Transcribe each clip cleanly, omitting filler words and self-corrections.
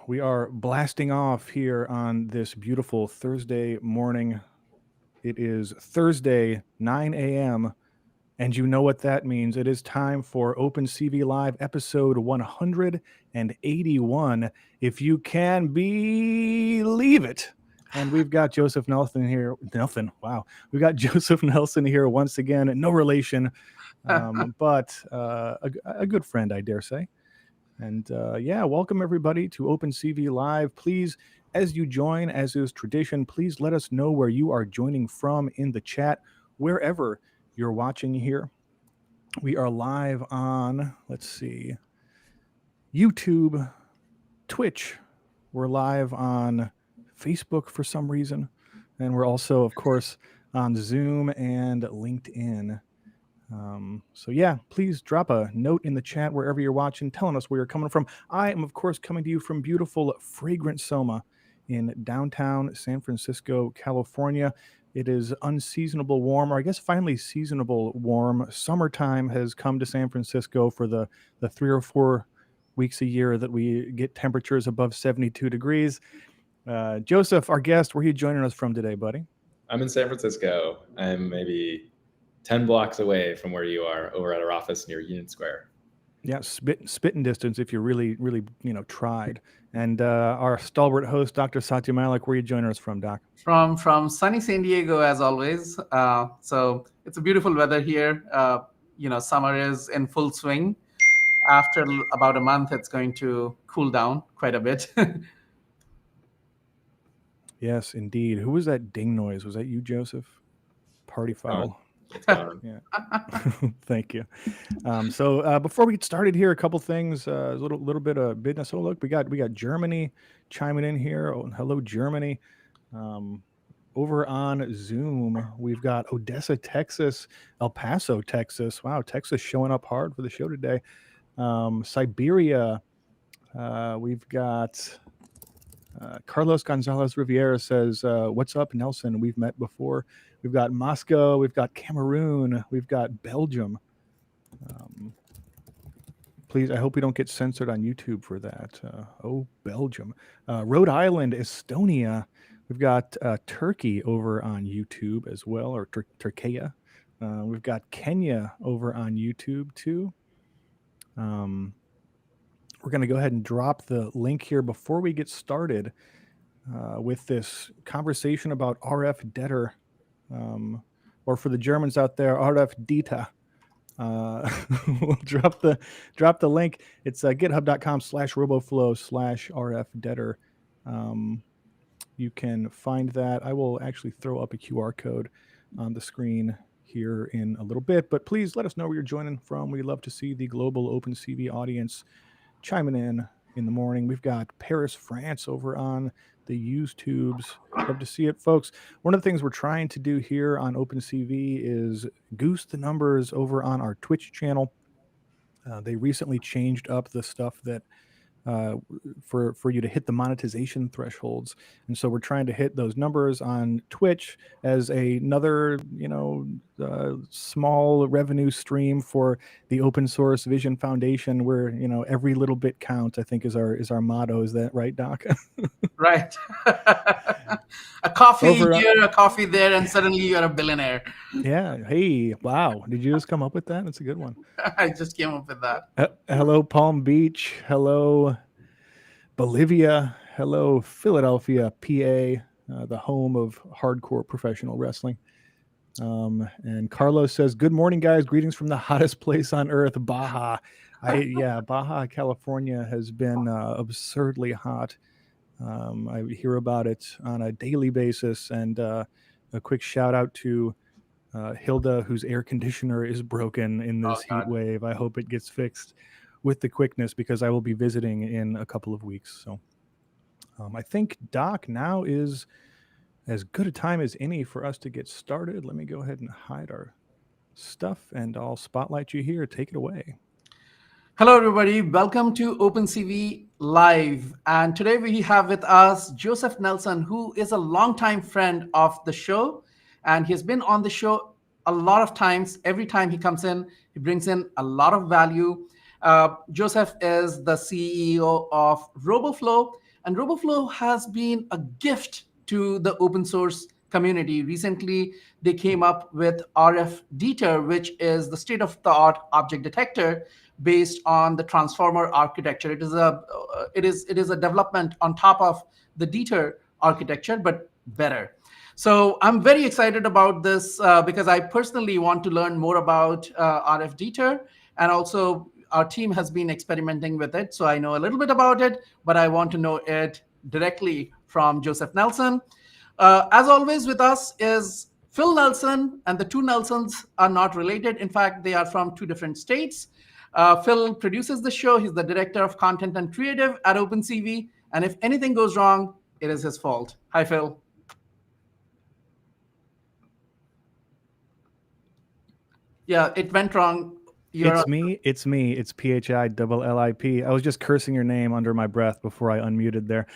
We are blasting off here on this beautiful Thursday morning. It is Thursday, 9 a.m., and you know what that means. It is time for OpenCV Live episode 181, if you can believe it. And we've got Joseph Nelson here. Wow. We've got Joseph Nelson here once again. No relation, but a good friend, I dare say. And welcome everybody to OpenCV Live. Please, as you join, as is tradition, please let us know where you are joining from in the chat, wherever you're watching here. We are live on, YouTube, Twitch. We're live on Facebook for some reason. And we're also, of course, on Zoom and LinkedIn. Please drop a note in the chat wherever you're watching, telling us where you're coming from. I am, of course, coming to you from beautiful, fragrant Soma in downtown San Francisco, California. It is unseasonable warm, or I guess finally seasonable warm. Summertime has come to San Francisco for the 3 or 4 weeks a year that we get temperatures above 72 degrees. Joseph, our guest, where are you joining us from today, buddy? I'm in San Francisco. I'm maybe 10 blocks away from where you are, over at our office near Union Square. Yeah, spitting distance if you really, tried. And our stalwart host, Dr. Satya Malik, where are you joining us from, Doc? From sunny San Diego, as always. So it's a beautiful weather here. Summer is in full swing. After about a month, it's going to cool down quite a bit. Yes, indeed. Who was that ding noise? Was that you, Joseph? Party foul. Yeah. Thank you. So before we get started here, a couple things, a little bit of business. Oh, look, we got Germany chiming in here. Oh, hello, Germany. Over on Zoom, we've got Odessa, Texas, El Paso, Texas. Wow, Texas showing up hard for the show today. Siberia, we've got Carlos Gonzalez Riviera says, what's up, Nelson? We've met before. We've got Moscow, we've got Cameroon, we've got Belgium. Please, I hope we don't get censored on YouTube for that. Belgium. Rhode Island, Estonia. We've got Turkey over on YouTube as well, or Turkey. We've got Kenya over on YouTube too. We're going to go ahead and drop the link here before we get started with this conversation about RF-DETR, or for the Germans out there, RF-DETR. We'll drop the link. It's github.com/roboflow/RF-DETR. You can find that. I will actually throw up a QR code on the screen here in a little bit, but please let us know where you're joining from. We love to see the global OpenCV audience chiming in the morning. We've got Paris, France over on the YouTubes. Love to see it, folks. One of the things we're trying to do here on OpenCV is goose the numbers over on our Twitch channel. They recently changed up the stuff that for you to hit the monetization thresholds, and so we're trying to hit those numbers on Twitch as another small revenue stream for the Open Source Vision Foundation, where every little bit counts, I think is our motto. Is that right, Doc? Right. A coffee here, a coffee there, and suddenly you're a billionaire. Yeah. Hey, wow. Did you just come up with that? That's a good one. I just came up with that. Hello, Palm Beach. Hello, Bolivia. Hello, Philadelphia, PA, the home of hardcore professional wrestling. And Carlos says, good morning, guys. Greetings from the hottest place on earth, Baja. Baja, California has been absurdly hot. I hear about it on a daily basis. And a quick shout out to Hilda, whose air conditioner is broken in this heat wave. I hope it gets fixed with the quickness, because I will be visiting in a couple of weeks. So I think, Doc, now is as good a time as any for us to get started. Let me go ahead and hide our stuff, and I'll spotlight you here. Take it away. Hello, everybody. Welcome to OpenCV Live. And today we have with us Joseph Nelson, who is a longtime friend of the show. And he's been on the show a lot of times. Every time he comes in, he brings in a lot of value. Joseph is the CEO of Roboflow. And Roboflow has been a gift to the open source community. Recently, they came up with RF-DETR, which is the state-of-the-art object detector based on the transformer architecture. It is a development on top of the DETR architecture, but better. So I'm very excited about this because I personally want to learn more about RF-DETR, and also our team has been experimenting with it. So I know a little bit about it, but I want to know it directly from Joseph Nelson. As always with us is Phil Nelson, and the two Nelsons are not related. In fact, they are from two different states. Phil produces the show. He's the director of content and creative at OpenCV. And if anything goes wrong, it is his fault. Hi, Phil. Yeah, it went wrong. It's me. It's PHILLIP. I was just cursing your name under my breath before I unmuted there.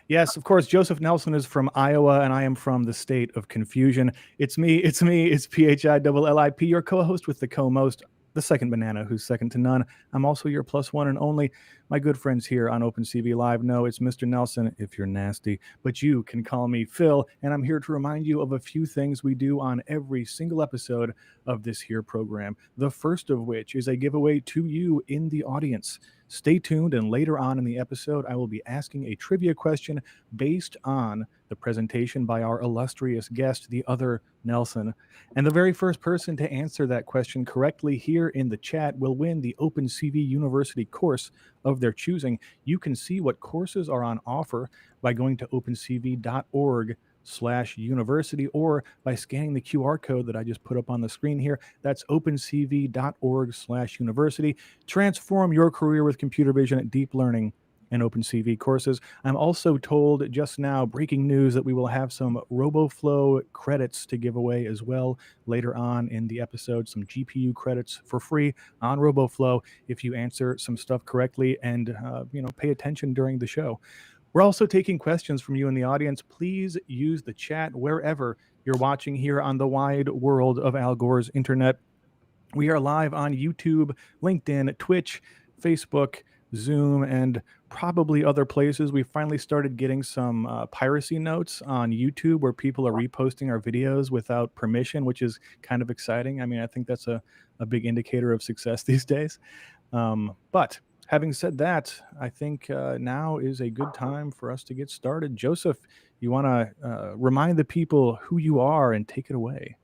Yes, of course, Joseph Nelson is from Iowa, and I am from the state of confusion. It's PHILLIP, your co-host with the co-most, the second banana who's second to none. I'm also your plus one and only. My good friends here on OpenCV Live know it's Mr. Nelson if you're nasty, but you can call me Phil, and I'm here to remind you of a few things we do on every single episode of this here program. The first of which is a giveaway to you in the audience. Stay tuned, and later on in the episode, I will be asking a trivia question based on the presentation by our illustrious guest, the other Nelson. And the very first person to answer that question correctly here in the chat will win the OpenCV University course of their choosing. You can see what courses are on offer by going to opencv.org/university or by scanning the QR code that I just put up on the screen here. That's opencv.org/university. Transform your career with computer vision at deep learning and OpenCV courses. I'm also told just now, breaking news, that we will have some Roboflow credits to give away as well later on in the episode, some GPU credits for free on Roboflow if you answer some stuff correctly and pay attention during the show. We're also taking questions from you in the audience. Please use the chat wherever you're watching here on the wide world of Al Gore's internet. We are live on YouTube, LinkedIn, Twitch, Facebook, Zoom, and probably other places. We finally started getting some piracy notes on YouTube where people are reposting our videos without permission, which is kind of exciting. I mean, I think that's a big indicator of success these days. But having said that, I think now is a good time for us to get started. Joseph, you want to remind the people who you are and take it away?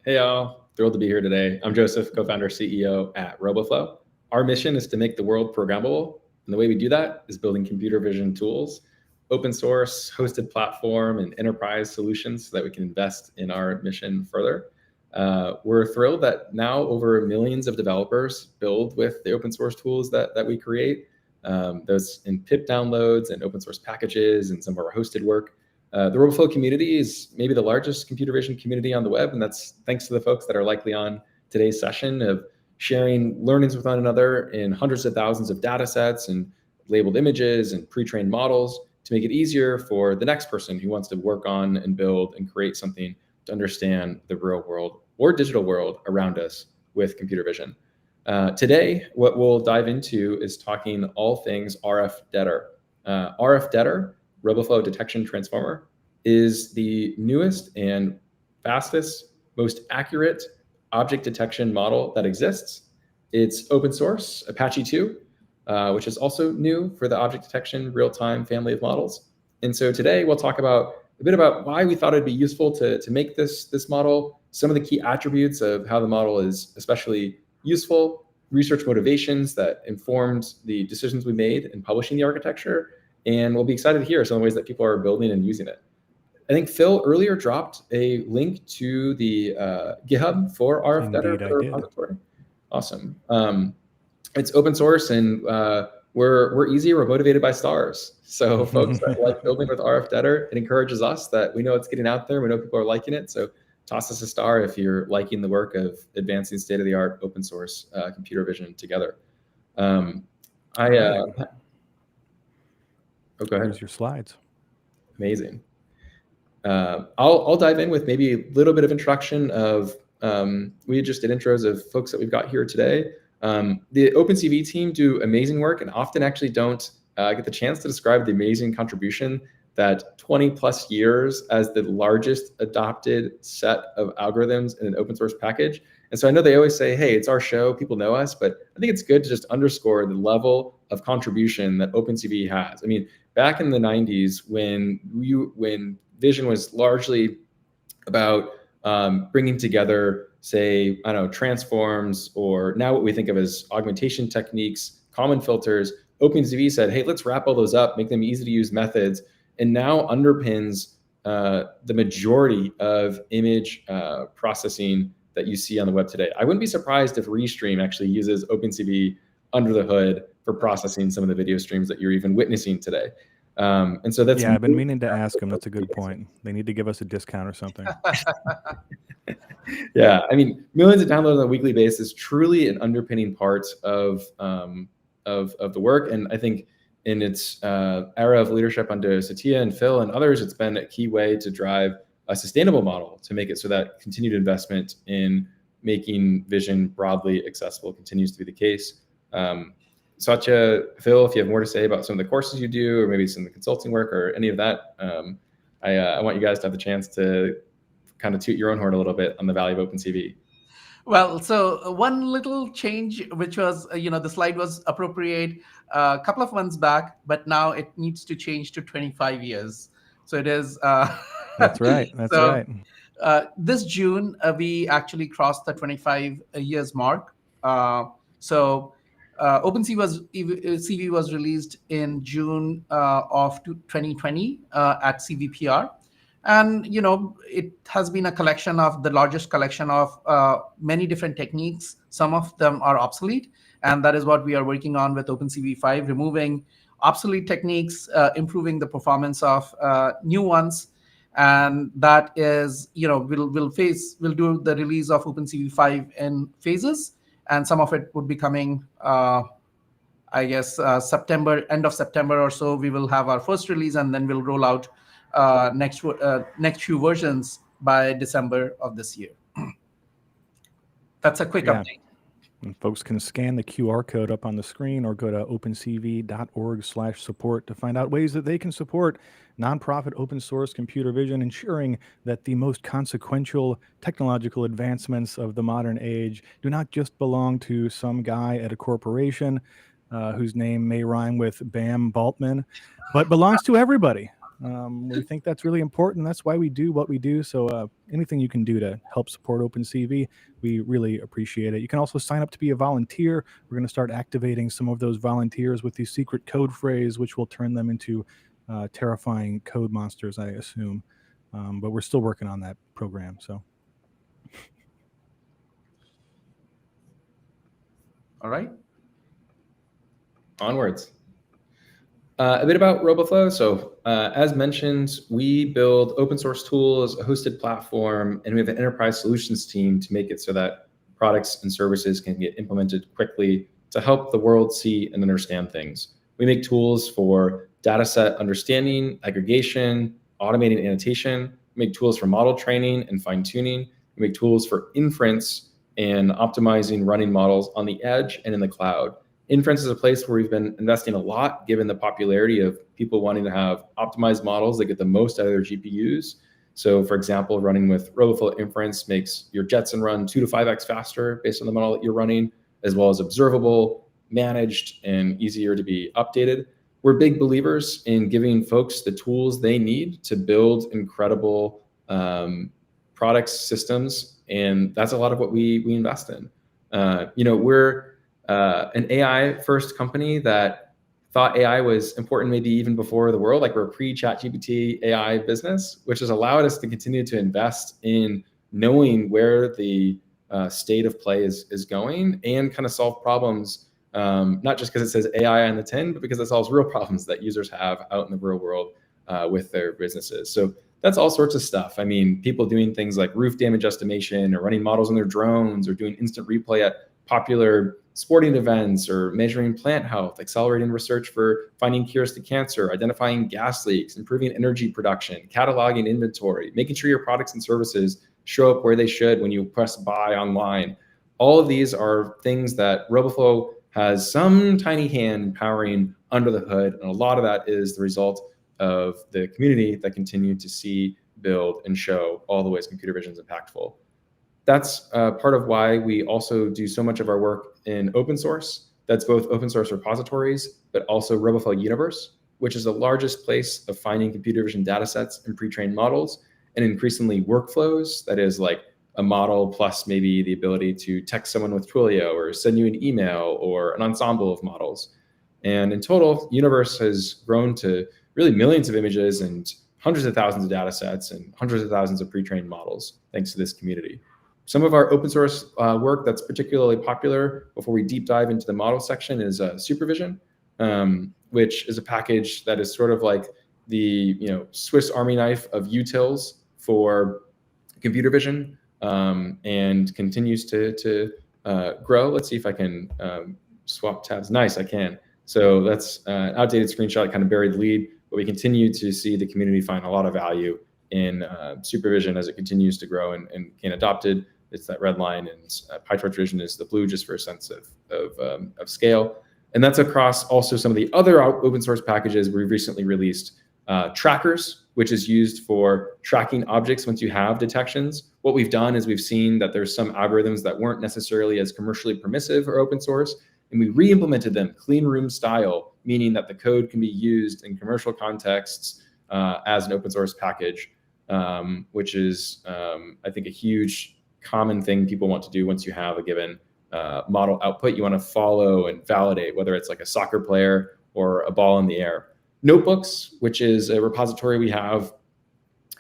Hey, y'all. Thrilled to be here today. I'm Joseph, co-founder, CEO at Roboflow. Our mission is to make the world programmable. And the way we do that is building computer vision tools, open source, hosted platform, and enterprise solutions so that we can invest in our mission further. We're thrilled that now over millions of developers build with the open source tools that we create, those in pip downloads and open source packages and some of our hosted work. The Roboflow community is maybe the largest computer vision community on the web, and that's thanks to the folks that are likely on today's session of sharing learnings with one another in hundreds of thousands of data sets and labeled images and pre-trained models to make it easier for the next person who wants to work on and build and create something to understand the real world or digital world around us with computer vision. Today, what we'll dive into is talking all things RF-DETR. RF-DETR, Roboflow Detection Transformer, is the newest and fastest, most accurate object detection model that exists. It's open source, Apache 2, which is also new for the object detection real-time family of models. And so today we'll talk about a bit about why we thought it'd be useful to make this model, some of the key attributes of how the model is especially useful, research motivations that informed the decisions we made in publishing the architecture, and we'll be excited to hear some of the ways that people are building and using it. I think Phil earlier dropped a link to the GitHub for RF-DETR repository. Awesome. It's open source, and we're easy. We're motivated by stars. So folks that like building with RF-DETR, it encourages us that we know it's getting out there. We know people are liking it. So toss us a star if you're liking the work of advancing state-of-the-art open source computer vision together. Oh, go ahead. Here's your slides. Amazing. I'll dive in with maybe a little bit of introduction of, we just did intros of folks that we've got here today. The OpenCV team do amazing work and often actually don't get the chance to describe the amazing contribution that 20 plus years as the largest adopted set of algorithms in an open source package. And so I know they always say, hey, it's our show, people know us, but I think it's good to just underscore the level of contribution that OpenCV has. I mean, back in the 90s, when vision was largely about bringing together, say, I don't know, transforms, or now what we think of as augmentation techniques, common filters, OpenCV said, hey, let's wrap all those up, make them easy to use methods, and now underpins the majority of image processing that you see on the web today. I wouldn't be surprised if Restream actually uses OpenCV under the hood for processing some of the video streams that you're even witnessing today. And so that's... Yeah, I've been meaning to ask them. That's a good point. They need to give us a discount or something. Yeah, I mean, millions of downloads on a weekly basis, truly an underpinning part of the work. And I think in its era of leadership under Satya and Phil and others, it's been a key way to drive a sustainable model to make it so that continued investment in making vision broadly accessible continues to be the case. Satya, Phil, if you have more to say about some of the courses you do, or maybe some of the consulting work or any of that, I want you guys to have the chance to kind of toot your own horn a little bit on the value of OpenCV. Well, so one little change, which was, the slide was appropriate a couple of months back, but now it needs to change to 25 years. So it is... That's right. That's right. This June, we actually crossed the 25 years mark. So OpenCV was released in June of 2020 at CVPR. And, it has been a collection of the largest collection of many different techniques. Some of them are obsolete. And that is what we are working on with OpenCV 5, removing obsolete techniques, improving the performance of new ones. And that is, we'll do the release of OpenCV 5 in phases. And some of it would be coming, I guess, September, end of September or so. We will have our first release, and then we'll roll out next few versions by December of this year. That's a quick update. And folks can scan the QR code up on the screen or go to opencv.org/support to find out ways that they can support nonprofit open source computer vision, ensuring that the most consequential technological advancements of the modern age do not just belong to some guy at a corporation whose name may rhyme with Bam Baltman, but belongs to everybody. We think that's really important. That's why we do what we do. So anything you can do to help support OpenCV, we really appreciate it. You can also sign up to be a volunteer. We're going to start activating some of those volunteers with the secret code phrase, which will turn them into terrifying code monsters, I assume. But we're still working on that program. So. All right. Onwards. A bit about Roboflow. So as mentioned, we build open source tools, a hosted platform, and we have an enterprise solutions team to make it so that products and services can get implemented quickly to help the world see and understand things. We make tools for data set understanding, aggregation, automating annotation. We make tools for model training and fine tuning. We make tools for inference and optimizing running models on the edge and in the cloud. Inference is a place where we've been investing a lot, given the popularity of people wanting to have optimized models that get the most out of their GPUs. So for example, running with Roboflow inference makes your Jetson run 2 to 5x faster based on the model that you're running, as well as observable, managed, and easier to be updated. We're big believers in giving folks the tools they need to build incredible products, systems, and that's a lot of what we invest in. We're an AI first company that thought AI was important maybe even before the world. Like, we're a pre-ChatGPT AI business, which has allowed us to continue to invest in knowing where the state of play is going and kind of solve problems, not just because it says AI on the tin, but because it solves real problems that users have out in the real world with their businesses. So that's all sorts of stuff. I mean, people doing things like roof damage estimation, or running models on their drones, or doing instant replay at popular sporting events, or measuring plant health, accelerating research for finding cures to cancer, identifying gas leaks, improving energy production, cataloging inventory, making sure your products and services show up where they should when you press buy online. All of these are things that Roboflow has some tiny hand powering under the hood. And a lot of that is the result of the community that continue to see, build, and show all the ways computer vision is impactful. That's part of why we also do so much of our work in open source. That's both open source repositories, but also RoboFlow Universe, which is the largest place of finding computer vision data sets and pre-trained models, and increasingly workflows. That is like a model plus maybe the ability to text someone with Twilio or send you an email or an ensemble of models. And in total, Universe has grown to really millions of images and hundreds of thousands of data sets and hundreds of thousands of pre-trained models, thanks to this community. Some of our open source work that's particularly popular before we deep dive into the model section is Supervision, which is a package that is sort of like the Swiss Army knife of utils for computer vision, and continues to grow. Let's see if I can swap tabs. Nice, I can. So that's an outdated screenshot. I kind of buried the lead, but we continue to see the community find a lot of value in supervision as it continues to grow and get adopted. It's that red line, and PyTorch Vision is the blue, just for a sense of scale. And that's across also some of the other open source packages. We've recently released trackers, which is used for tracking objects once you have detections. What we've done is we've seen that there's some algorithms that weren't necessarily as commercially permissive or open source, and we re-implemented them clean room style, meaning that the code can be used in commercial contexts as an open source package, which is, I think, a huge common thing people want to do once you have a given model output. You want to follow and validate, whether it's like a soccer player or a ball in the air. Notebooks, which is a repository we have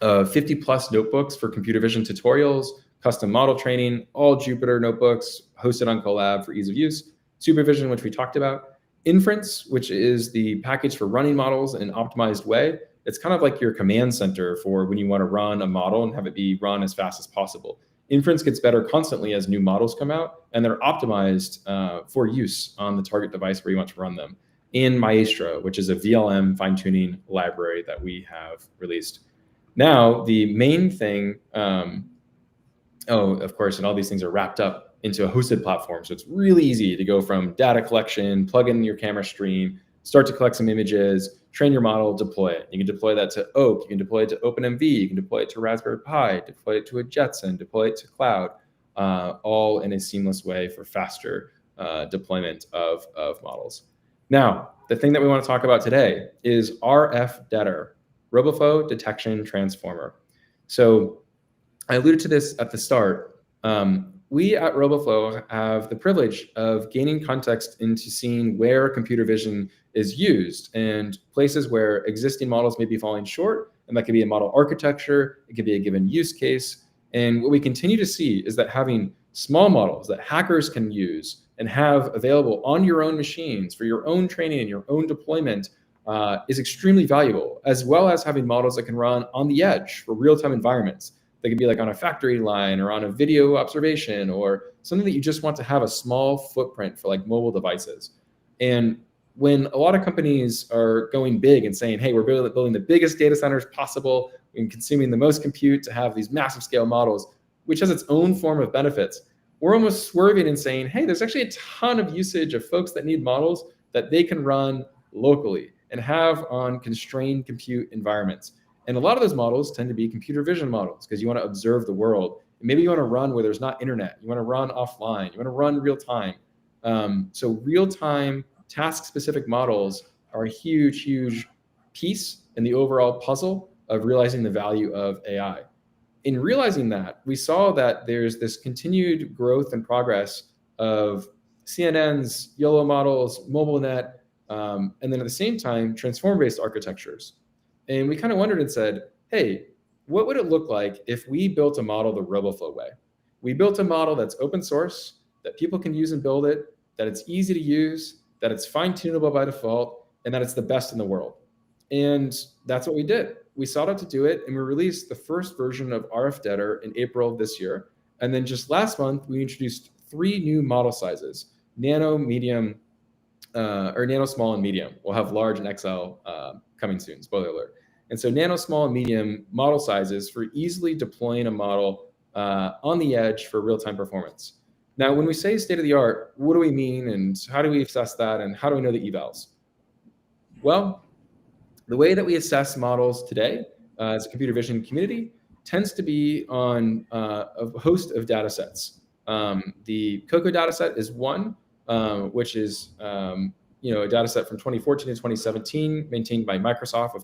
50 plus notebooks for computer vision tutorials, custom model training, all Jupyter notebooks hosted on Colab for ease of use. Supervision, which we talked about. Inference, which is the package for running models in an optimized way. It's kind of like your command center for when you want to run a model and have it be run as fast as possible. Inference gets better constantly as new models come out, and they're optimized for use on the target device where you want to run them. In Maestro, which is a VLM fine-tuning library that we have released. Now, the main thing, of course, and all these things are wrapped up into a hosted platform. So it's really easy to go from data collection, plug in your camera stream, start to collect some images, train your model, deploy it. You can deploy that to Oak, you can deploy it to OpenMV, you can deploy it to Raspberry Pi, deploy it to a Jetson, deploy it to cloud, all in a seamless way for faster deployment of models. Now, the thing that we want to talk about today is RF-DETR, Roboflow Detection Transformer. So I alluded to this at the start. We at RoboFlow have the privilege of gaining context into seeing where computer vision is used and places where existing models may be falling short, and that could be a model architecture, it could be a given use case. And what we continue to see is that having small models that hackers can use and have available on your own machines for your own training and your own deployment is extremely valuable, as well as having models that can run on the edge for real-time environments. They could be like on a factory line or on a video observation or something that you just want to have a small footprint for like mobile devices. And when a lot of companies are going big and saying, hey, we're building the biggest data centers possible and consuming the most compute to have these massive scale models, which has its own form of benefits, we're almost swerving and saying, hey, there's actually a ton of usage of folks that need models that they can run locally and have on constrained compute environments. And a lot of those models tend to be computer vision models because you want to observe the world. And maybe you want to run where there's not internet. You want to run offline. You want to run real time. So real time task specific models are a huge, huge piece in the overall puzzle of realizing the value of AI. In realizing that, we saw that there's this continued growth and progress of CNNs, YOLO models, MobileNet, and then at the same time, transform-based architectures. And we kind of wondered and said, hey, what would it look like if we built a model the RoboFlow way? We built a model that's open source, that people can use and build it, that it's easy to use, that it's fine-tunable by default, and that it's the best in the world. And that's what we did. We sought out to do it, and we released the first version of RF-DETR in April of this year. And then just last month, we introduced 3 new model sizes, nano, medium, or nano, small, and medium. We'll have large and XL coming soon, spoiler alert. And so nano, small, and medium model sizes for easily deploying a model on the edge for real-time performance. Now, when we say state of the art, what do we mean, and how do we assess that, and how do we know the evals? Well, the way that we assess models today as a computer vision community tends to be on a host of data sets. The COCO data set is one, which is a data set from 2014 to 2017, maintained by Microsoft of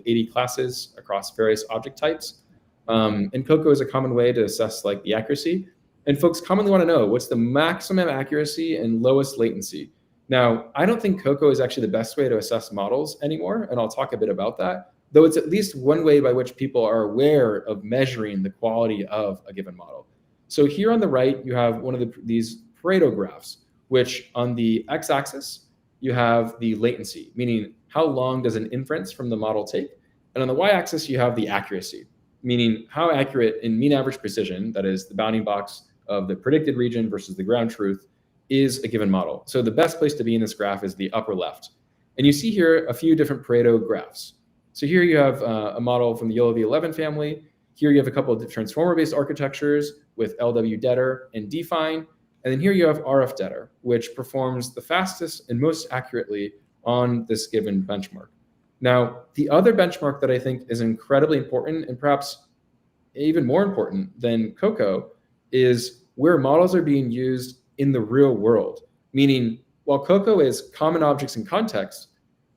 80 classes across various object types. And COCO is a common way to assess like the accuracy. And folks commonly want to know what's the maximum accuracy and lowest latency. Now, I don't think COCO is actually the best way to assess models anymore, and I'll talk a bit about that, though it's at least one way by which people are aware of measuring the quality of a given model. So here on the right, you have one of these Pareto graphs, which on the x-axis, you have the latency, meaning how long does an inference from the model take? And on the y-axis, you have the accuracy, meaning how accurate in mean average precision, that is the bounding box of the predicted region versus the ground truth, is a given model. So the best place to be in this graph is the upper left. And you see here a few different Pareto graphs. So here you have a model from the YOLO-V11 family. Here you have a couple of transformer-based architectures with LW-DETR and Define. And then here you have RF-DETR, which performs the fastest and most accurately on this given benchmark. Now, the other benchmark that I think is incredibly important, and perhaps even more important than COCO, is where models are being used in the real world. Meaning, while COCO is common objects in context,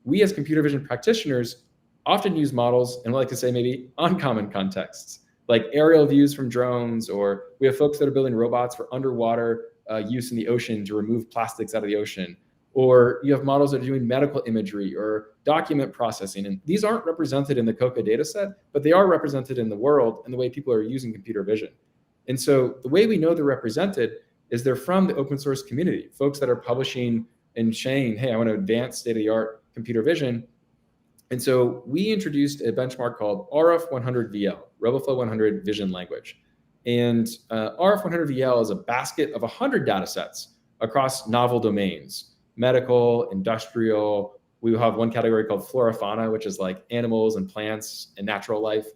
we as computer vision practitioners often use models in, like to say, maybe uncommon contexts, like aerial views from drones, or we have folks that are building robots for underwater use in the ocean to remove plastics out of the ocean. Or you have models that are doing medical imagery or document processing. And these aren't represented in the COCO data set, but they are represented in the world and the way people are using computer vision. And so the way we know they're represented is they're from the open source community, folks that are publishing and saying, hey, I want to advance state-of-the-art computer vision. And so we introduced a benchmark called RF-100VL, RoboFlow 100 Vision Language. And RF-100VL is a basket of 100 data sets across novel domains, medical, industrial. We have one category called flora fauna, which is like animals and plants and natural life.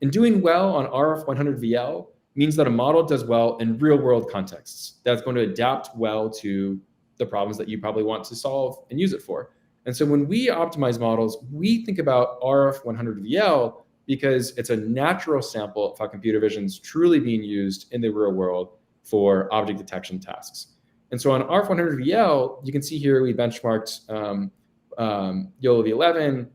And doing well on RF-100VL means that a model does well in real world contexts. That's going to adapt well to the problems that you probably want to solve and use it for. And so when we optimize models, we think about RF-100VL because it's a natural sample of how computer vision is truly being used in the real world for object detection tasks. And so on RF-100VL, you can see here we benchmarked YOLO-V11,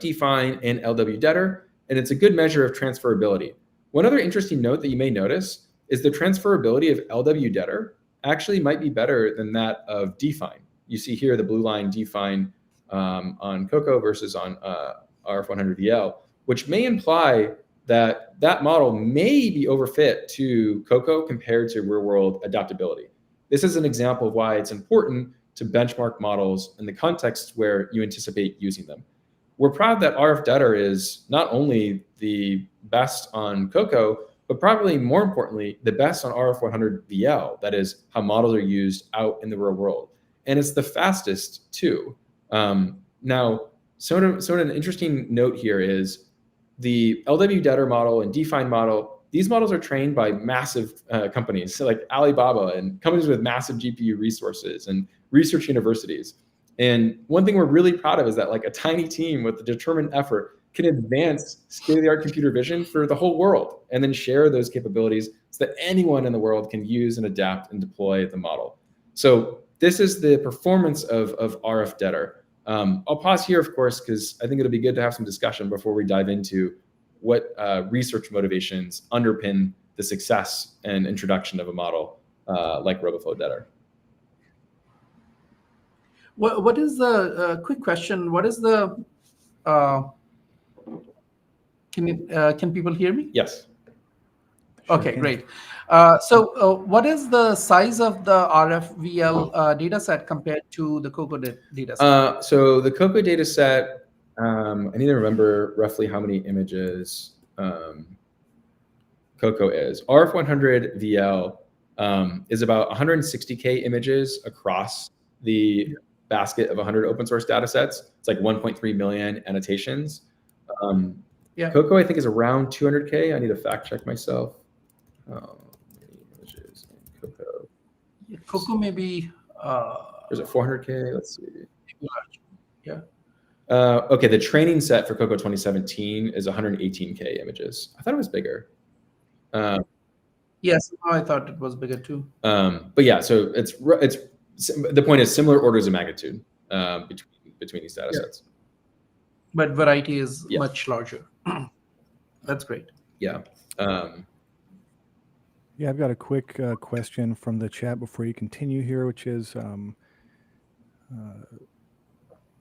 Define, and LW-DETR, and it's a good measure of transferability. One other interesting note that you may notice is the transferability of LW-DETR actually might be better than that of Define. You see here the blue line Define on COCO versus on RF-100VL, which may imply that that model may be overfit to COCO compared to real-world adaptability. This is an example of why it's important to benchmark models in the context where you anticipate using them. We're proud that RF-DETR is not only the best on COCO, but probably more importantly, the best on RF-100VL, that is how models are used out in the real world. And it's the fastest too. Now, sort of an interesting note here is the LW-DETR model and Define model, these models are trained by massive companies, so like Alibaba and companies with massive GPU resources and research universities. And one thing we're really proud of is that like a tiny team with a determined effort can advance state-of-the-art computer vision for the whole world and then share those capabilities so that anyone in the world can use and adapt and deploy the model. So this is the performance of RF-DETR. I'll pause here, of course, because I think it'll be good to have some discussion before we dive into what research motivations underpin the success and introduction of a model like RoboFlow DETR. What is the quick question? What is the can people hear me? Yes. Okay, great. So what is the size of the RF-VL data set compared to the COCO data set? So the COCO data set, I need to remember roughly how many images COCO is. RF-100VL is about 160K images across the basket of 100 open source data sets. It's like 1.3 million annotations. Yeah. COCO, I think, is around 200K. I need to fact check myself. Images in Coco maybe. Or is it 400K? Let's see. Yeah. Okay, the training set for Coco 2017 is 118K images. I thought it was bigger. Yes, I thought it was bigger too. But yeah, so it's the point is similar orders of magnitude between these data sets. But variety is much larger. That's great. Yeah. Yeah, I've got a quick question from the chat before you continue here, which is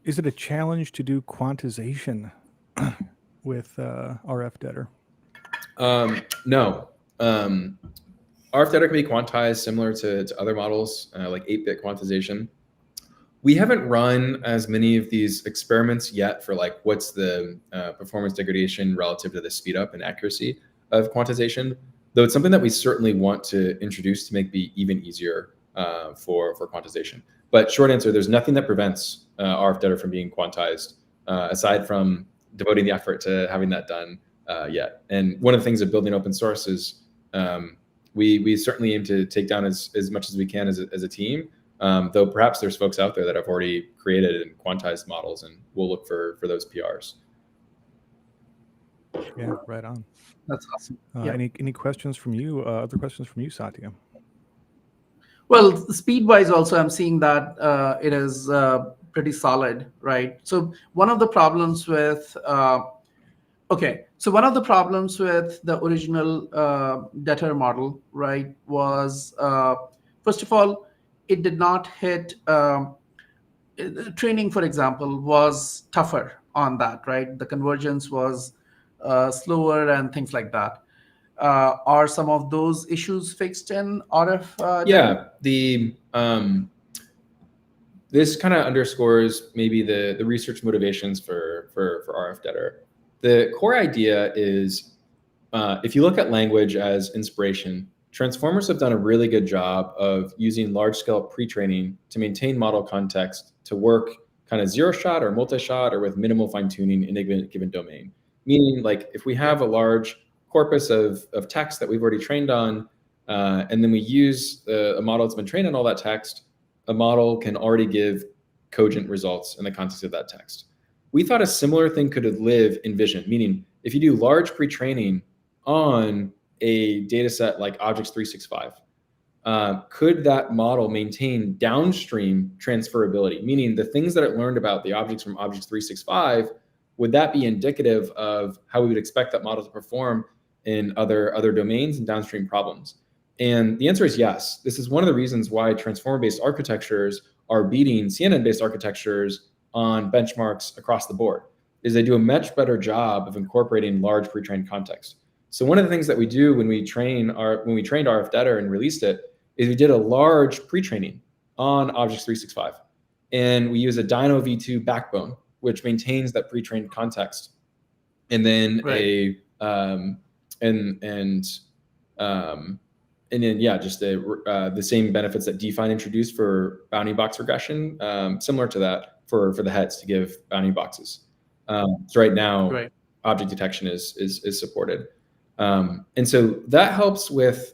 it a challenge to do quantization with RF-DETR? No. RF-DETR can be quantized similar to other models, like 8-bit quantization. We haven't run as many of these experiments yet for like what's the performance degradation relative to the speed up and accuracy of quantization, though it's something that we certainly want to introduce to make it even easier for quantization. But short answer, there's nothing that prevents RF-DETR from being quantized aside from devoting the effort to having that done yet. And one of the things of building open source is we certainly aim to take down as much as we can as a team. Though perhaps there's folks out there that have already created and quantized models, and we'll look for those PRs. Yeah, right on. That's awesome. Any questions from you? Other questions from you, Satya? Well, speed-wise, also, I'm seeing that it is pretty solid, right? So one of the problems with one of the problems with the original DETR model, right, was first of all, it did not hit training, for example, was tougher on that, right? The convergence was slower and things like that. Are some of those issues fixed in RF? Yeah, this kind of underscores maybe the research motivations for RF-DETR. The core idea is if you look at language as inspiration, transformers have done a really good job of using large-scale pre-training to maintain model context to work kind of zero-shot or multi-shot or with minimal fine-tuning in a given domain. Meaning, like, if we have a large corpus of text that we've already trained on, and then we use a model that's been trained on all that text, a model can already give cogent results in the context of that text. We thought a similar thing could live in vision, meaning if you do large pre-training on a data set like Objects 365, could that model maintain downstream transferability? Meaning the things that it learned about the objects from Objects 365, would that be indicative of how we would expect that model to perform in other domains and downstream problems? And the answer is yes. This is one of the reasons why transformer-based architectures are beating CNN-based architectures on benchmarks across the board, is they do a much better job of incorporating large pre-trained context. So one of the things that we do when we trained RF-DETR and released it is we did a large pre-training on Objects 365, and we use a Dino V2 backbone, which maintains that pre-trained context, and then the same benefits that Define introduced for bounding box regression, similar to that for the heads to give bounding boxes. So right now, object detection is supported. And so that helps with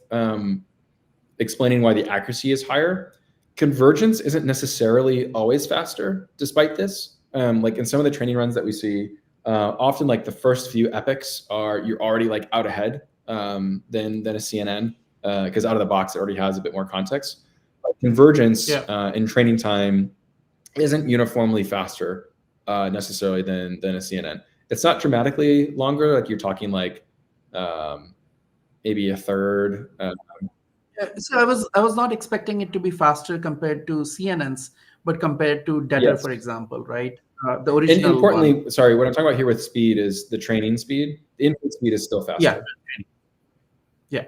explaining why the accuracy is higher. Convergence isn't necessarily always faster, despite this. Like in some of the training runs that we see, often like the first few epochs you're already like out ahead than a CNN, because out of the box it already has a bit more context. But convergence in training time isn't uniformly faster necessarily than a CNN. It's not dramatically longer, like you're talking like maybe a third. So I was not expecting it to be faster compared to CNNs, but compared to DETR, for example, right? The original. And importantly, one. Sorry, what I'm talking about here with speed is the training speed. The input speed is still faster. Yeah.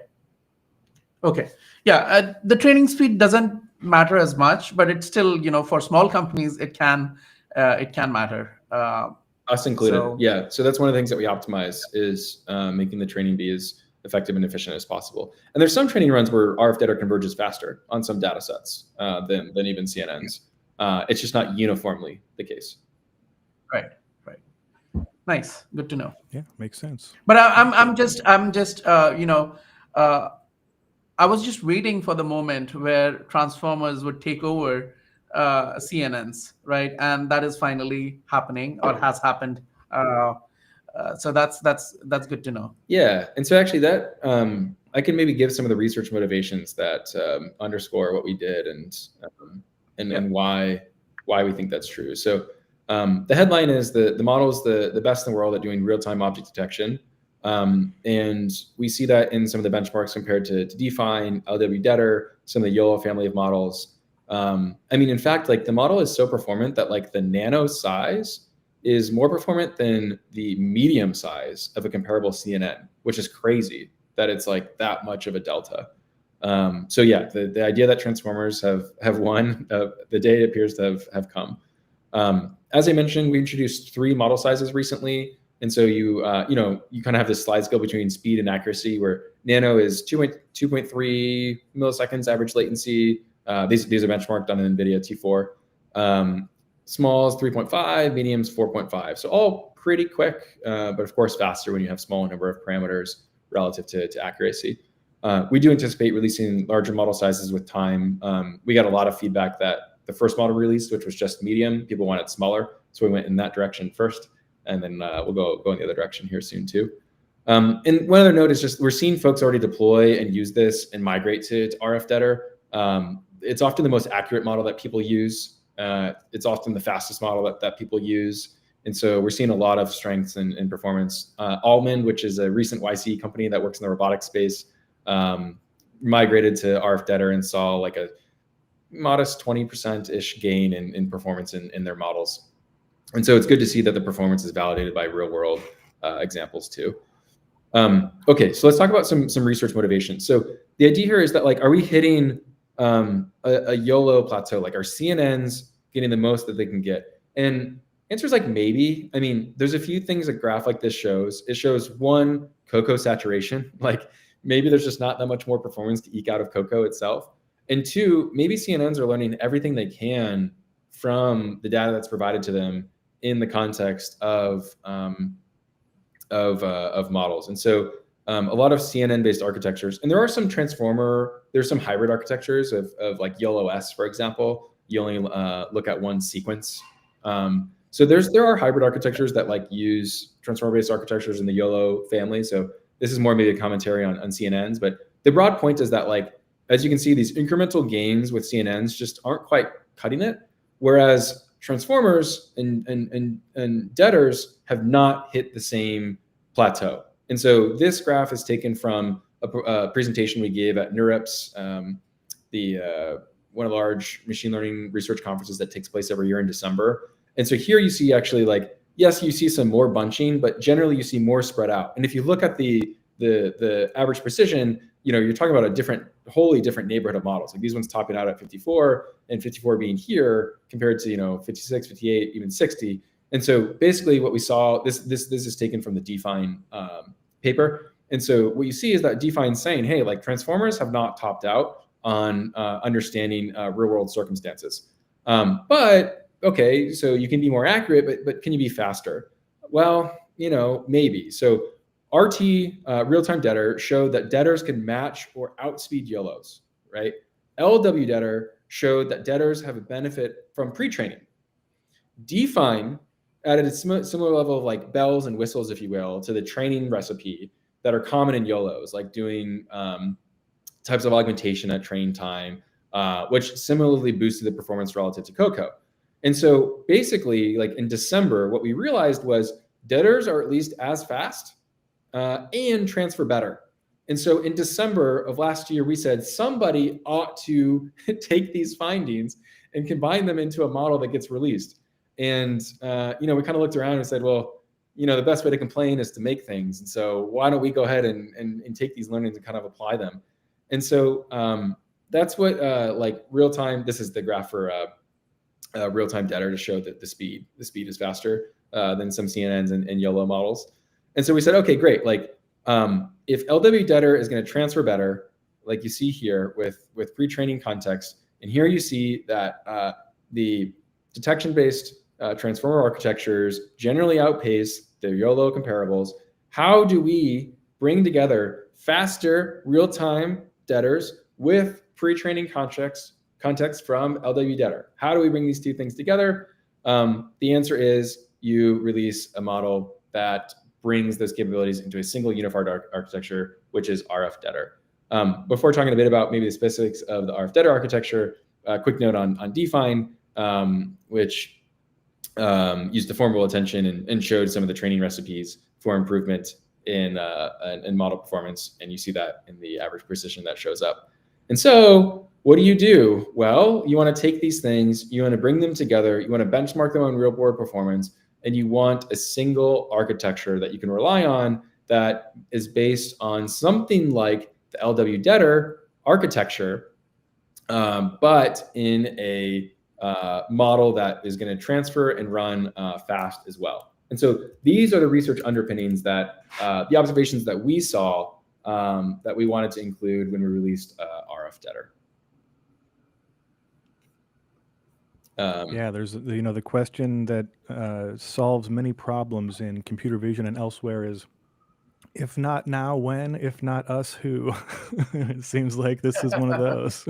Okay. Yeah. The training speed doesn't matter as much, but it's still, for small companies, it can matter. Us included. So that's one of the things that we optimize is making the training be as effective and efficient as possible. And there's some training runs where RF-DETR converges faster on some data sets than even CNNs. It's just not uniformly the case. Right. Nice. Good to know. Yeah, makes sense. But I'm just I was just waiting for the moment where transformers would take over CNNs, right? And that is finally happening or has happened. So that's good to know. Yeah, and so actually that I can maybe give some of the research motivations that underscore what we did and why we think that's true. So the headline is the model is the best in the world at doing real-time object detection, and we see that in some of the benchmarks compared to Define, RF-DETR, some of the YOLO family of models. I mean, in fact, like the model is so performant that like the nano size is more performant than the medium size of a comparable CNN, which is crazy that it's like that much of a delta. So yeah, the idea that transformers have won, the day appears to have come. As I mentioned, we introduced 3 model sizes recently, and so you kind of have this slide scale between speed and accuracy, where nano is 2.3 milliseconds average latency. These are benchmarked on an NVIDIA T4. Small is 3.5, medium is 4.5. So all pretty quick, but of course faster when you have smaller number of parameters relative to accuracy. We do anticipate releasing larger model sizes with time. We got a lot of feedback that the first model released, which was just medium, people wanted smaller. So we went in that direction first, and then we'll go in the other direction here soon too. And one other note is just we're seeing folks already deploy and use this and migrate to RF-DETR. It's often the most accurate model that people use. It's often the fastest model that people use. And so we're seeing a lot of strengths in performance. Almond, which is a recent YC company that works in the robotics space, migrated to RF-DETR and saw like a modest 20%-ish gain in performance in their models. And so it's good to see that the performance is validated by real world examples too. Okay, so let's talk about some research motivations. So the idea here is that like, are we hitting a YOLO plateau? Like, are CNNs getting the most that they can get? And answer is like maybe. I mean, there's a few things a graph like this shows. It shows one, Cocoa saturation. Like maybe there's just not that much more performance to eke out of Cocoa itself. And 2, maybe CNNs are learning everything they can from the data that's provided to them in the context of models. And so a lot of CNN-based architectures, and there are some there's some hybrid architectures of like YOLO-S, for example. You only look at one sequence. So there are hybrid architectures that like use transformer-based architectures in the YOLO family. So this is more maybe a commentary on CNNs, but the broad point is that like, as you can see, these incremental gains with CNNs just aren't quite cutting it, whereas transformers and DETRs have not hit the same plateau. And so this graph is taken from a presentation we gave at NeurIPS, one of the large machine learning research conferences that takes place every year in December. And so here you see actually like, yes, you see some more bunching, but generally you see more spread out. And if you look at the average precision, you're talking about a wholly different neighborhood of models. Like these ones topping out at 54 and 54 being here compared to, 56, 58, even 60. And so basically what we saw, this is taken from the Define paper. And so what you see is that Define's saying, hey, like transformers have not topped out on understanding real world circumstances. But okay, so you can be more accurate, but can you be faster? Well, maybe. So RT, real-time DETR, showed that DETRs can match or outspeed YOLOs, right? LW-DETR showed that DETRs have a benefit from pre-training. Define added a similar level of like bells and whistles, if you will, to the training recipe that are common in YOLOs, like doing types of augmentation at train time, which similarly boosted the performance relative to Cocoa. And so basically, like in December, what we realized was DETRs are at least as fast and transfer better. And so in December of last year, we said somebody ought to take these findings and combine them into a model that gets released. And we kind of looked around and said, well, the best way to complain is to make things. And so why don't we go ahead and take these learnings and kind of apply them? And so that's what like real-time, this is the graph for real-time DETR to show that the speed is faster than some CNNs and YOLO models. And so we said, okay, great. Like if LW-DETR is going to transfer better, like you see here with pre-training context, and here you see that the detection-based transformer architectures generally outpace their YOLO comparables. How do we bring together faster real-time RF-DETRs with pre-training context from LW-DETR. How do we bring these two things together? The answer is you release a model that brings those capabilities into a single unified architecture, which is RF-DETR. Before talking a bit about maybe the specifics of the RF-DETR architecture, a quick note on Define, which used deformable attention and showed some of the training recipes for improvement in model performance. And you see that in the average precision that shows up. And so what do? Well, you want to take these things, you want to bring them together, you want to benchmark them on real world performance, and you want a single architecture that you can rely on that is based on something like the LW-DETR architecture, but in a model that is going to transfer and run fast as well. And so these are the research underpinnings that the observations that we saw that we wanted to include when we released RF-DETR. Yeah, there's the question that solves many problems in computer vision and elsewhere is, if not now, when? If not us, who? It seems like this is one of those.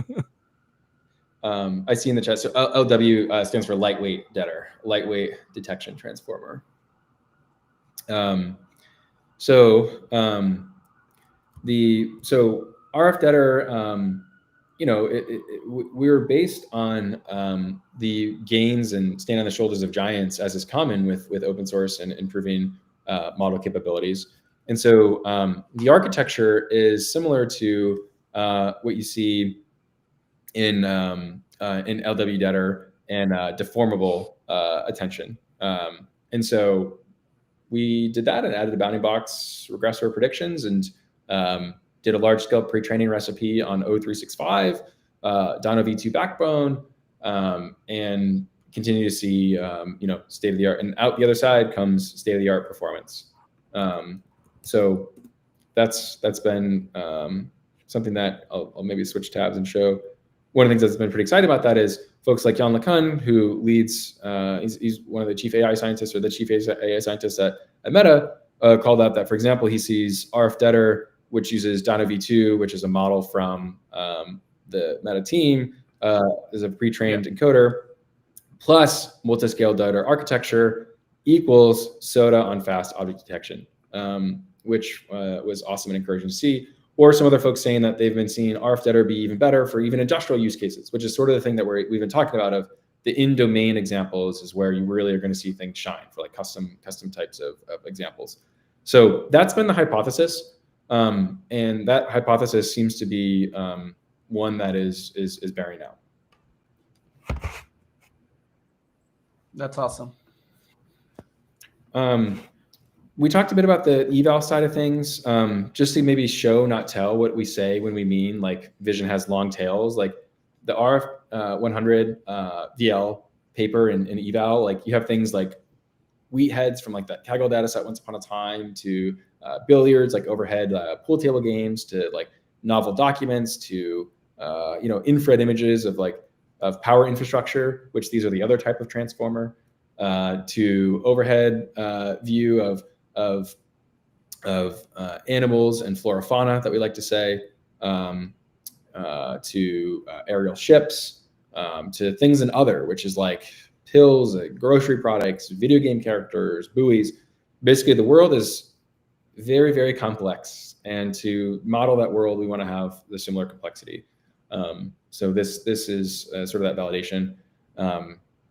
I see in the chat. So LW stands for lightweight DETR, lightweight detection transformer. So RF-DETR, we were based on the gains and stand on the shoulders of giants, as is common with open source and improving model capabilities. And so the architecture is similar to what you see in LW-DETR and deformable attention. And so we did that and added a bounding box regressor predictions and did a large-scale pre-training recipe on O365, Dino V2 backbone, and continue to see state-of-the-art. And out the other side comes state-of-the-art performance. So that's been something that I'll maybe switch tabs and show. One of the things that's been pretty exciting about that is folks like Jan LeCun, who leads, he's one of the chief AI scientists or the chief AI scientist at Meta, called out that, for example, he sees RF-DETR, which uses Dino V2, which is a model from the Meta team, as a pre-trained encoder, plus multi-scale DETR architecture equals SOTA on fast object detection, which was awesome and encouraging to see. Or some other folks saying that they've been seeing RF-DETR be even better for even industrial use cases, which is sort of the thing that we've been talking about of the in-domain examples is where you really are going to see things shine for like custom types of examples. So that's been the hypothesis. And that hypothesis seems to be one that is bearing out. That's awesome. We talked a bit about the eval side of things, just to maybe show, not tell, what we say when we mean like vision has long tails. Like the RF 100 VL paper and eval, like you have things like wheat heads from like that Kaggle data set once upon a time to billiards, like overhead pool table games, to like novel documents, to infrared images of power infrastructure, which these are the other type of transformer, to overhead view of animals and flora fauna that we like to say, to aerial ships, to things and other, which is like pills, grocery products, video game characters, buoys. Basically, the world is very, very complex, and to model that world, we want to have the similar complexity. So this is sort of that validation.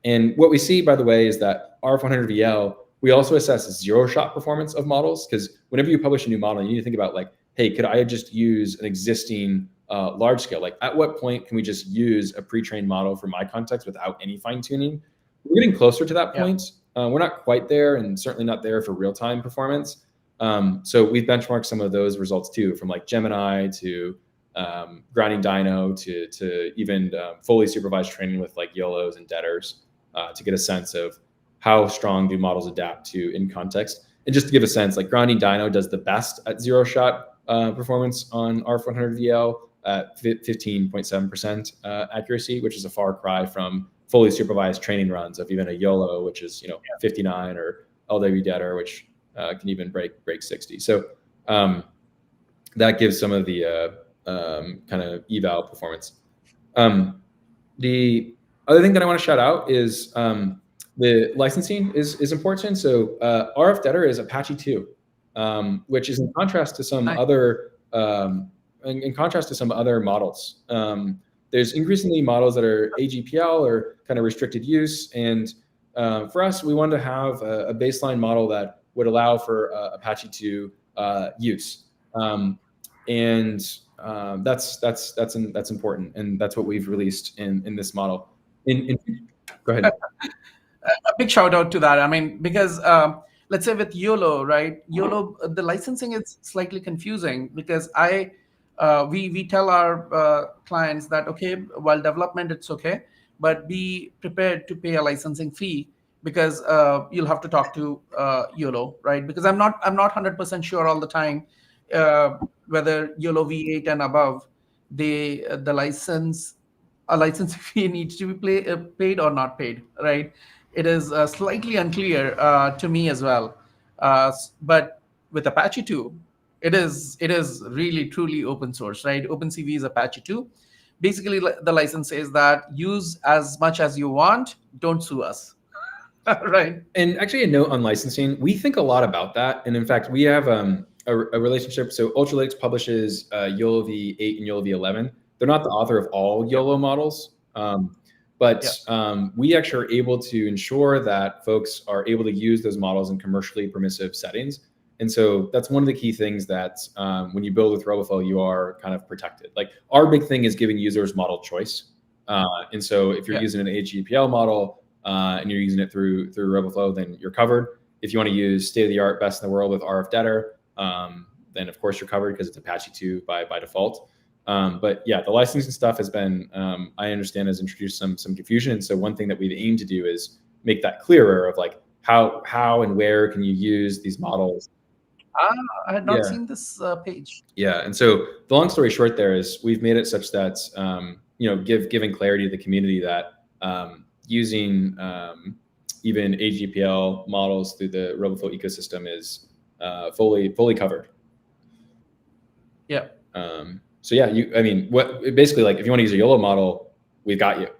And what we see, by the way, is that RF-100 VL, we also assess zero-shot performance of models, because whenever you publish a new model, you need to think about like, hey, could I just use an existing large scale? Like, at what point can we just use a pre-trained model for my context without any fine-tuning? We're getting closer to that point. We're not quite there, and certainly not there for real-time performance. So we've benchmarked some of those results too, from like Gemini to grounding Dino to even fully supervised training with like YOLOs and DETRs to get a sense of how strong do models adapt to in context. And just to give a sense, like grounding Dino does the best at zero-shot performance on RF-100 VL at 15.7% accuracy, which is a far cry from fully supervised training runs of even a YOLO, which is 59, or LW-DETR, which can even break 60. So that gives some of the kind of eval performance. The other thing that I want to shout out is the licensing is important. So RF-DETR is Apache 2, which is in contrast to some other in contrast to some other models. There's increasingly models that are AGPL or kind of restricted use, and for us, we wanted to have a baseline model that would allow for Apache 2 use, and that's important, and that's what we've released in this model. Go ahead. A big shout out to that. I mean, because let's say with YOLO, right? YOLO, the licensing is slightly confusing because we tell our clients that, okay, while development, it's okay, but be prepared to pay a licensing fee because you'll have to talk to YOLO, right? Because I'm not 100% sure all the time whether YOLO V8 and above, a license fee needs to be paid or not paid, right? It is slightly unclear to me as well. But with Apache 2, it is really truly open source, right? OpenCV is Apache 2. Basically, the license says that use as much as you want, don't sue us. Right. And actually, a note on licensing, we think a lot about that. And in fact, we have a relationship. So Ultralytics publishes YOLO V8 and YOLO V11. They're not the author of all YOLO models, but we actually are able to ensure that folks are able to use those models in commercially permissive settings. And so that's one of the key things that when you build with RoboFlow, you are kind of protected. Like our big thing is giving users model choice. And so if you're using an AGPL model and you're using it through RoboFlow, then you're covered. If you want to use state-of-the-art, best in the world with RF-DETR, then of course you're covered because it's Apache 2 by default. But yeah, the licensing stuff has been, I understand, has introduced some confusion. And so one thing that we've aimed to do is make that clearer of like how and where can you use these models. I had not seen this page. Yeah, and so the long story short there is we've made it such that giving clarity to the community that using even AGPL models through the RoboFlow ecosystem is fully covered. Yeah. So yeah, basically like if you want to use a YOLO model, we've got you. If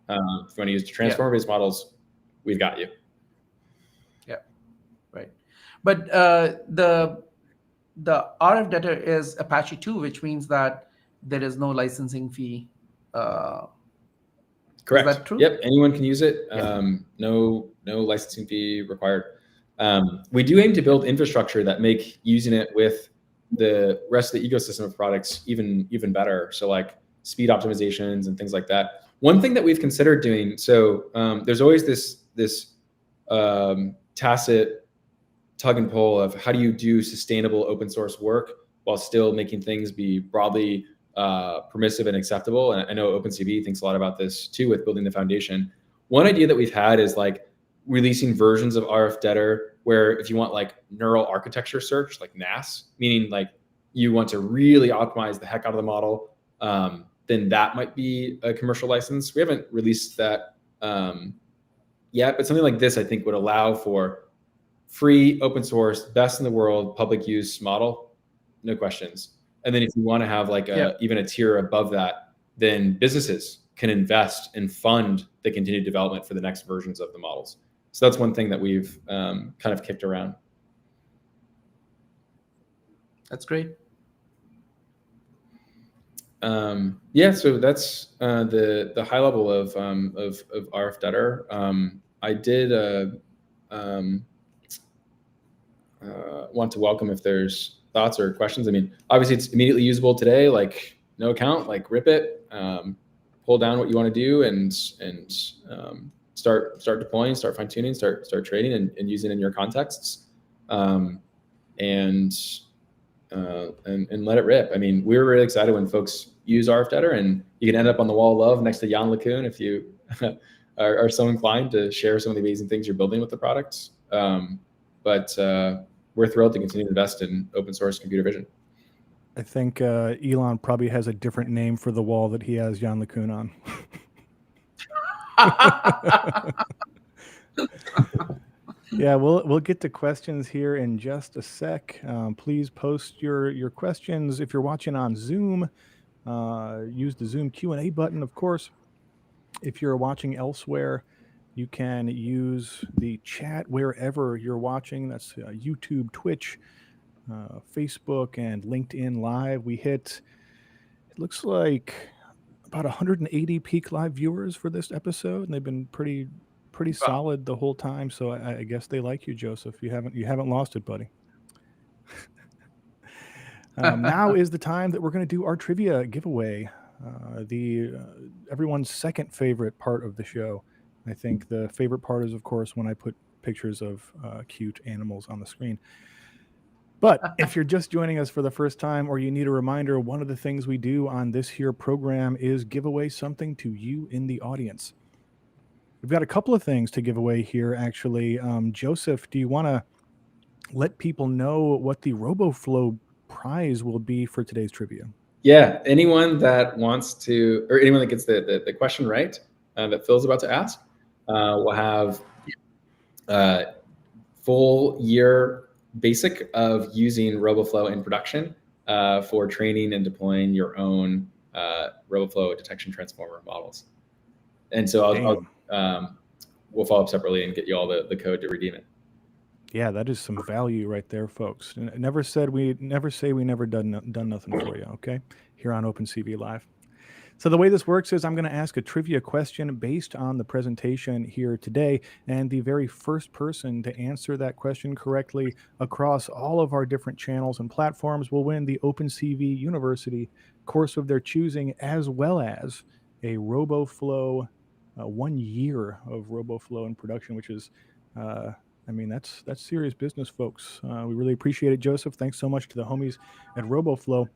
you want to use transformer-based models, we've got you. Yeah, right. But the RF-DETR is Apache 2, which means that there is no licensing fee. Correct. Is that true? Yep, anyone can use it. No licensing fee required. We do aim to build infrastructure that make using it with the rest of the ecosystem of products even better. So like speed optimizations and things like that. One thing that we've considered doing, so there's always this tacit tug and pull of how do you do sustainable open source work while still making things be broadly permissive and acceptable. And I know OpenCV thinks a lot about this too with building the foundation. One idea that we've had is like releasing versions of RF-DETR where if you want like neural architecture search, like NAS, meaning like you want to really optimize the heck out of the model, then that might be a commercial license. We haven't released that yet, but something like this I think would allow for free, open source, best in the world, public use model, no questions. And then if you want to have like even a tier above that, then businesses can invest and fund the continued development for the next versions of the models. So that's one thing that we've kind of kicked around. That's great. So that's the high level of RF-DETR. I did want to welcome if there's thoughts or questions. I mean, obviously it's immediately usable today, like no account, like rip it, pull down what you want to do and start deploying, start fine tuning, start trading and using it in your contexts, and let it rip. I mean, we were really excited when folks use RF-DETR, and you can end up on the wall of love next to Jan LeCun if you are so inclined to share some of the amazing things you're building with the products. But we're thrilled to continue to invest in open source computer vision. I think Elon probably has a different name for the wall that he has Jan LeCun on. Yeah, we'll get to questions here in just a sec. Please post your questions if you're watching on Zoom. Use the Zoom Q&A button, of course. If you're watching elsewhere, you can use the chat wherever you're watching. That's YouTube, Twitch, Facebook, and LinkedIn Live. We hit, it looks like about 180 peak live viewers for this episode, and they've been pretty Wow. solid the whole time. So I guess they like you, Joseph. You haven't lost it, buddy. Now is the time that we're going to do our trivia giveaway. Everyone's second favorite part of the show. I think the favorite part is, of course, when I put pictures of cute animals on the screen. But if you're just joining us for the first time, or you need a reminder, one of the things we do on this here program is give away something to you in the audience. We've got a couple of things to give away here, actually. Joseph, do you want to let people know what the RoboFlow prize will be for today's trivia? Yeah, anyone that wants to, or anyone that gets the question right that Phil's about to ask, will have full year basic of using RoboFlow in production for training and deploying your own RoboFlow detection transformer models. And so we'll follow up separately and get you all the code to redeem it. Yeah, that is some value right there, folks. Never say we never done nothing for you, okay? Here on OpenCV Live. So the way this works is I'm going to ask a trivia question based on the presentation here today, and the very first person to answer that question correctly across all of our different channels and platforms will win the OpenCV University course of their choosing, as well as a RoboFlow 1 year of RoboFlow in production, which is that's serious business, folks. We really appreciate it, Joseph. Thanks so much to the homies at RoboFlow.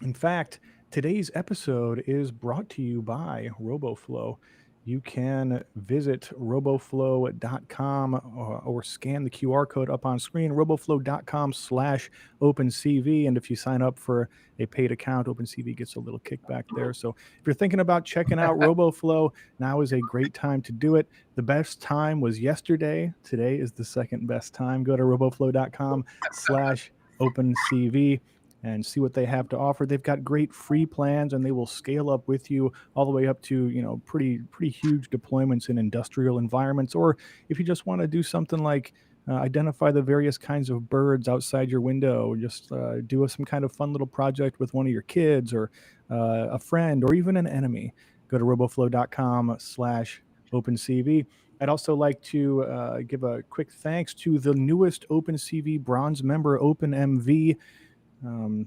In fact, today's episode is brought to you by RoboFlow. You can visit roboflow.com or scan the QR code up on screen, roboflow.com/OpenCV. And if you sign up for a paid account, OpenCV gets a little kickback there. So if you're thinking about checking out RoboFlow, now is a great time to do it. The best time was yesterday. Today is the second best time. Go to roboflow.com/OpenCV and see what they have to offer. They've got great free plans, and they will scale up with you all the way up to, pretty huge deployments in industrial environments. Or if you just want to do something like identify the various kinds of birds outside your window, just do some kind of fun little project with one of your kids or a friend or even an enemy, go to roboflow.com/OpenCV. I'd also like to give a quick thanks to the newest OpenCV bronze member, OpenMV.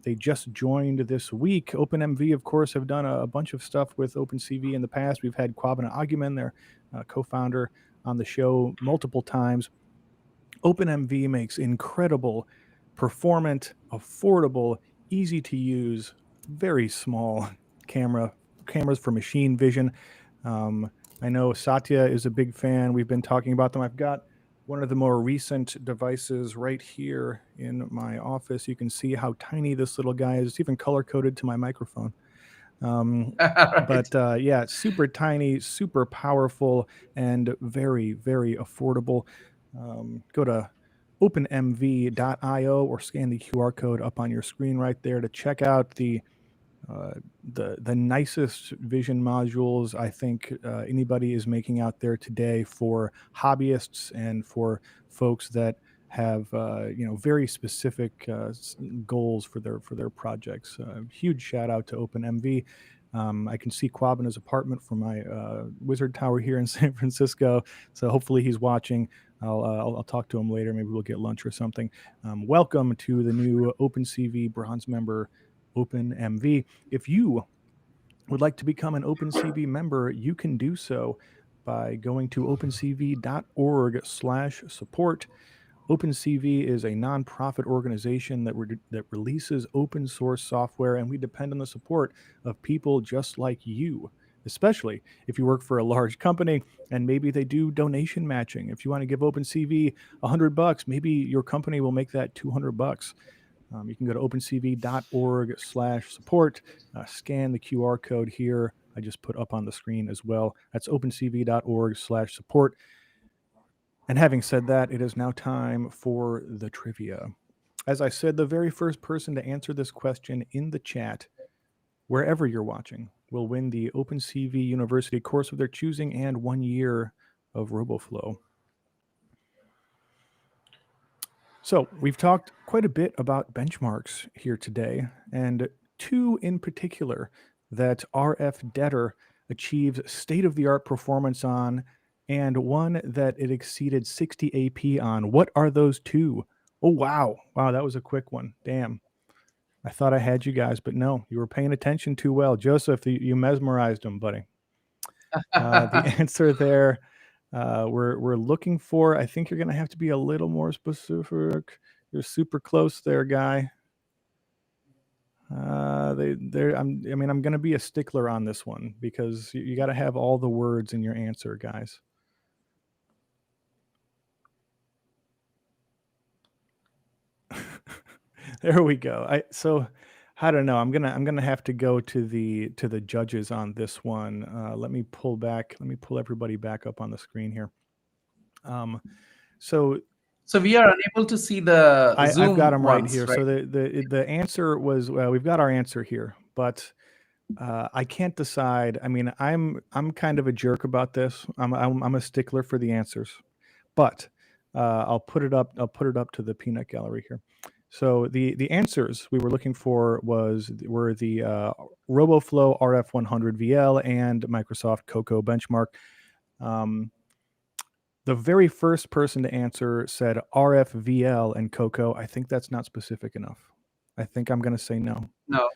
They just joined this week. OpenMV, of course, have done a bunch of stuff with OpenCV in the past. We've had Kwabena Agumen, their co-founder, on the show multiple times. OpenMV makes incredible, performant, affordable, easy to use, very small cameras for machine vision. I know Satya is a big fan. We've been talking about them. I've got one of the more recent devices right here in my office. You can see how tiny this little guy is. It's even color-coded to my microphone. But yeah, super tiny, super powerful, and very, very affordable. Go to openmv.io or scan the QR code up on your screen right there to check out the nicest vision modules I think anybody is making out there today for hobbyists and for folks that have very specific goals for their projects. Huge shout out to OpenMV. I can see Kwabena's apartment from my Wizard Tower here in San Francisco, so hopefully he's watching. I'll talk to him later. Maybe we'll get lunch or something. Welcome to the new OpenCV bronze member, OpenMV. If you would like to become an OpenCV member, you can do so by going to opencv.org/support. OpenCV is a nonprofit organization that releases open source software, and we depend on the support of people just like you, especially if you work for a large company and maybe they do donation matching. If you want to give OpenCV $100, maybe your company will make that $200. You can go to opencv.org/support, scan the QR code here. I just put up on the screen as well. That's opencv.org/support. And having said that, it is now time for the trivia. As I said, the very first person to answer this question in the chat, wherever you're watching, will win the OpenCV University course of their choosing and 1 year of RoboFlow. So we've talked quite a bit about benchmarks here today, and two in particular that RF-DETR achieves state-of-the-art performance on, and one that it exceeded 60 AP on. What are those two? Oh, wow. Wow, that was a quick one. Damn. I thought I had you guys, but no, you were paying attention too well. Joseph, you mesmerized them, buddy. The answer there, we're looking for, I think you're going to have to be a little more specific. You're super close there, guy. I'm going to be a stickler on this one because you got to have all the words in your answer, guys. There we go. I don't know. I'm gonna have to go to the judges on this one. Let me pull everybody back up on the screen here. So we are unable to see the Zoom I've got them right ones, here. right? So the answer was, well, we've got our answer here, but I can't decide. I mean, I'm kind of a jerk about this. I'm a stickler for the answers, but I'll put it up to the peanut gallery here. So the answers we were looking for were the RoboFlow RF100 VL and Microsoft Cocoa benchmark. The very first person to answer said RF VL and Cocoa. I think that's not specific enough. I think I'm going to say no. No.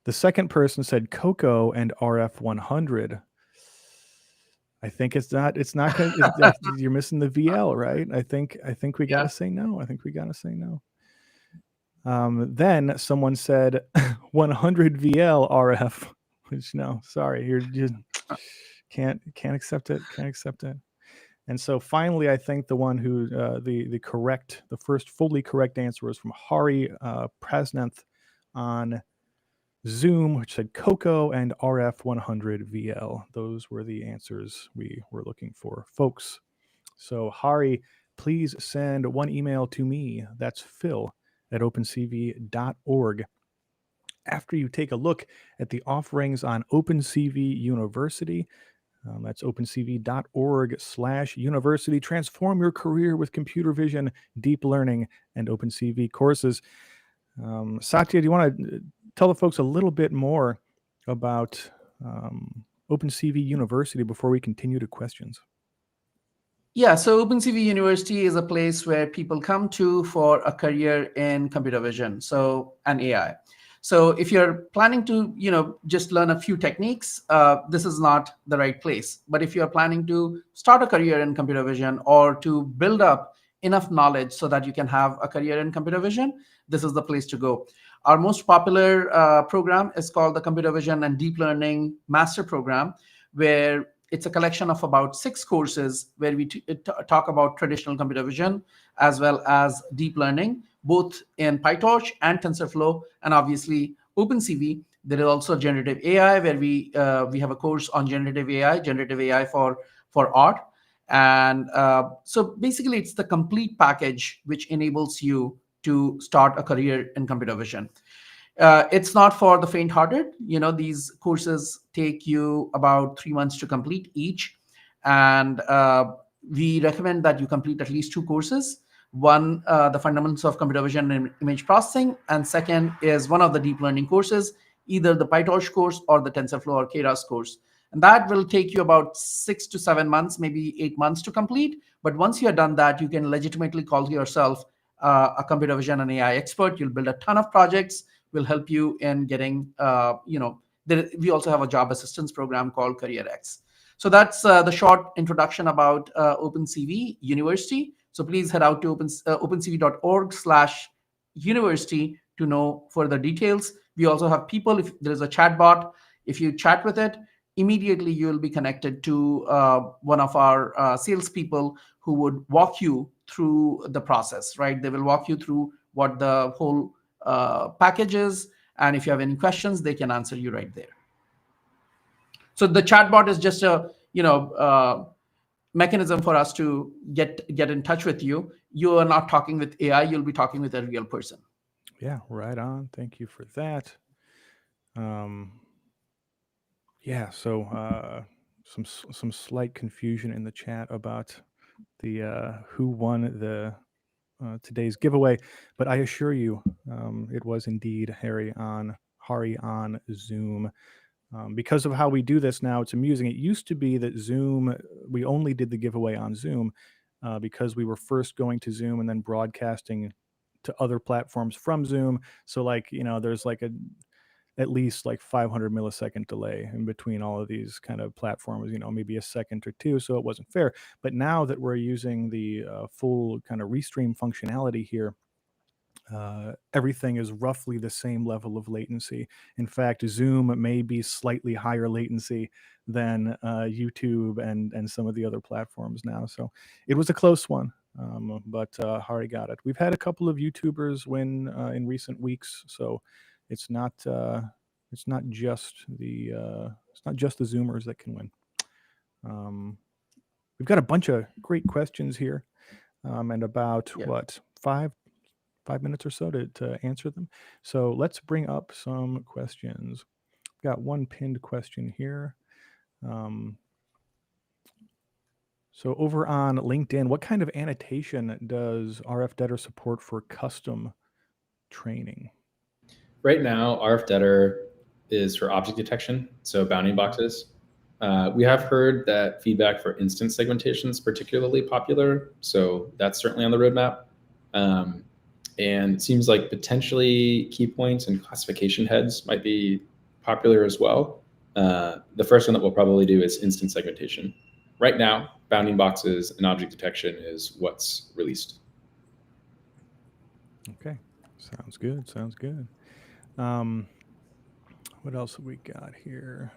The second person said Cocoa and RF100. I think it's not. You're missing the VL, right? I think we got to say no. I think we got to say no. Then someone said 100 VL RF, which no, sorry, you can't accept it. Can't accept it. And so finally, I think the one who the first fully correct answer was from Hari Prasnanth on Zoom, which said Cocoa and RF100 VL. Those were the answers we were looking for, folks. So Hari, please send one email to me. That's phil@opencv.org. After you take a look at the offerings on OpenCV University, that's opencv.org/university. Transform your career with computer vision, deep learning, and OpenCV courses. Satya, do you want to tell the folks a little bit more about OpenCV University before we continue to questions? Yeah, so OpenCV University is a place where people come to for a career in computer vision, and AI. So if you're planning to, just learn a few techniques, this is not the right place. But if you're planning to start a career in computer vision or to build up enough knowledge so that you can have a career in computer vision, this is the place to go. Our most popular program is called the Computer Vision and Deep Learning Master Program, where it's a collection of about 6 courses where we talk about traditional computer vision as well as deep learning, both in PyTorch and TensorFlow, and obviously OpenCV. There is also generative AI, where we have a course on generative AI for art. And so basically, it's the complete package which enables you to start a career in computer vision. It's not for the faint-hearted. These courses take you about 3 months to complete each. And we recommend that you complete at least 2 courses. One, the fundamentals of computer vision and image processing. And second is one of the deep learning courses, either the PyTorch course or the TensorFlow or Keras course. And that will take you about 6 to 7 months, maybe 8 months to complete. But once you're done that, you can legitimately call yourself a computer vision and AI expert. You'll build a ton of projects. Will help you in getting, we also have a job assistance program called CareerX. So that's the short introduction about OpenCV University. So please head out to opencv.org/university to know further details. We also have people, if there is a chat bot, if you chat with it, immediately you will be connected to one of our salespeople who would walk you through the process, right? They will walk you through what the whole packages, and if you have any questions, they can answer you right there. So the chatbot is just a mechanism for us to get in touch with you. You are not talking with AI, you'll be talking with a real person. Yeah, right on. Thank you for that. Yeah, so some slight confusion in the chat about the who won the today's giveaway, but I assure you, it was indeed Hari on Zoom. Because of how we do this now, it's amusing. It used to be that Zoom, we only did the giveaway on Zoom because we were first going to Zoom and then broadcasting to other platforms from Zoom. So there's at least 500 millisecond delay in between all of these kind of platforms, maybe a second or two. So it wasn't fair. But now that we're using the full kind of restream functionality here, everything is roughly the same level of latency. In fact, Zoom may be slightly higher latency than YouTube and some of the other platforms now. So it was a close one, but Hari got it. We've had a couple of YouTubers win in recent weeks, so it's not just the Zoomers that can win. We've got a bunch of great questions here, and about what 5 minutes or so to answer them. So let's bring up some questions. We've got one pinned question here. So over on LinkedIn, what kind of annotation does RF-DETR support for custom training? Right now, RF-DETR is for object detection, so bounding boxes. We have heard that feedback for instance segmentation is particularly popular, so that's certainly on the roadmap. And it seems like potentially key points and classification heads might be popular as well. The first one that we'll probably do is instance segmentation. Right now, bounding boxes and object detection is what's released. Okay, sounds good. What else have we got here?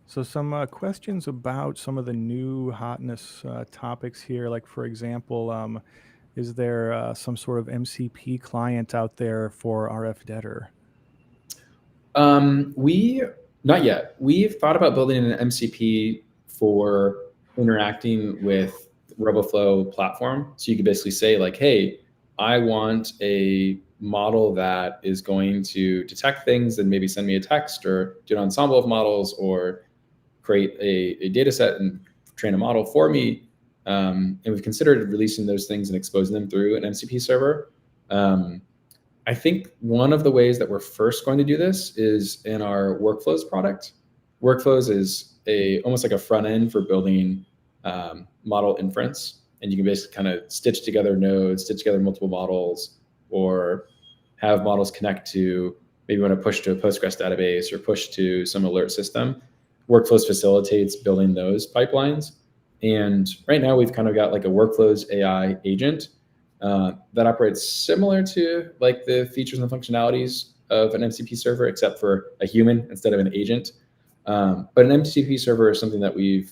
So some questions about some of the new hotness topics here. Like, for example, is there some sort of MCP client out there for RF-DETR? Not yet. We've thought about building an MCP for interacting with Roboflow platform. So you could basically say like, hey, I want a model that is going to detect things and maybe send me a text or do an ensemble of models or create a data set and train a model for me. And we've considered releasing those things and exposing them through an MCP server. I think one of the ways that we're first going to do this is in our Workflows product. Workflows is almost like a front end for building model inference. And you can basically kind of stitch together nodes, stitch together multiple models, or have models connect to, maybe you want to push to a Postgres database or push to some alert system. Workflows facilitates building those pipelines. And right now we've kind of got like a Workflows AI agent that operates similar to like the features and functionalities of an MCP server, except for a human instead of an agent. But an MCP server is something that we've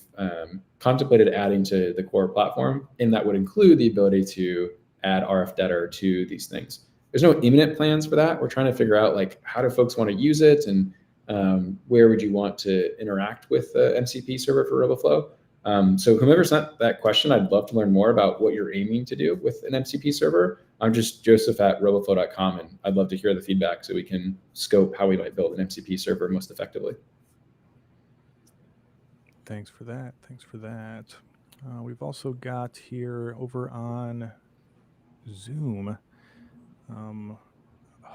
contemplated adding to the core platform, and that would include the ability to add RF-DETR to these things. There's no imminent plans for that. We're trying to figure out like how do folks want to use it, and where would you want to interact with the MCP server for Roboflow. So whomever sent that question, I'd love to learn more about what you're aiming to do with an MCP server. I'm just joseph@roboflow.com, and I'd love to hear the feedback so we can scope how we might build an MCP server most effectively. Thanks for that. We've also got here over on Zoom,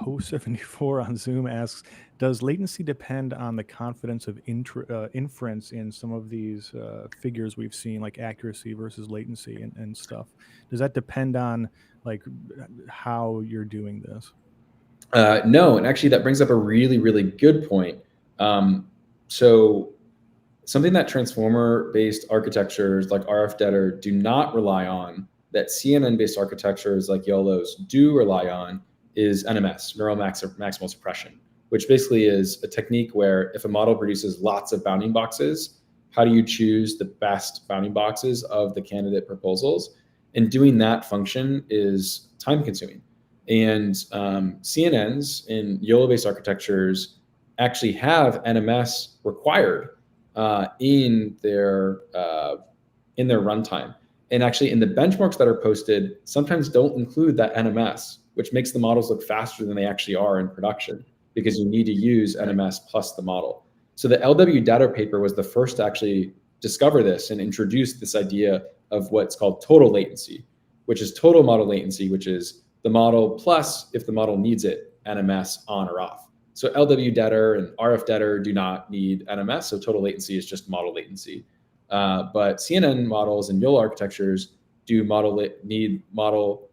Ho74 on Zoom asks, does latency depend on the confidence of inference in some of these figures we've seen, like accuracy versus latency and stuff? Does that depend on like how you're doing this? No, and actually that brings up a really, really good point. So something that transformer-based architectures like RF-DETR do not rely on, that CNN-based architectures like YOLO's do rely on, is NMS, neural maximal suppression, which basically is a technique where if a model produces lots of bounding boxes, how do you choose the best bounding boxes of the candidate proposals? And doing that function is time-consuming. And CNNs in YOLO-based architectures actually have NMS required in their in their runtime. And actually in the benchmarks that are posted, sometimes don't include that NMS, which makes the models look faster than they actually are in production, because you need to use NMS plus the model. So the LW-DETR paper was the first to actually discover this and introduce this idea of what's called total latency, which is total model latency, which is the model plus, if the model needs it, NMS on or off. So LW-DETR and RF-DETR do not need NMS, so total latency is just model latency. But CNN models and YOLO architectures do need model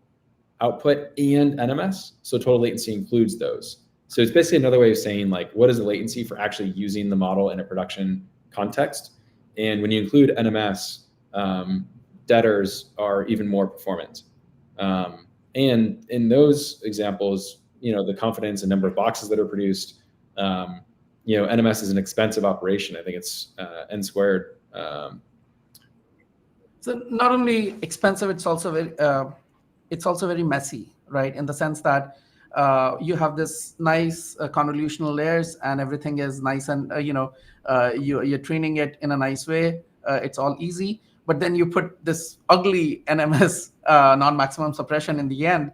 output and NMS, so total latency includes those. So it's basically another way of saying, like, what is the latency for actually using the model in a production context? And when you include NMS, DETRs are even more performant. And in those examples, the confidence and number of boxes that are produced, NMS is an expensive operation. I think it's N squared. So not only expensive, it's also very messy, right? In the sense that you have this nice convolutional layers, and everything is nice, and you're training it in a nice way. It's all easy, but then you put this ugly NMS, non-maximum suppression, in the end,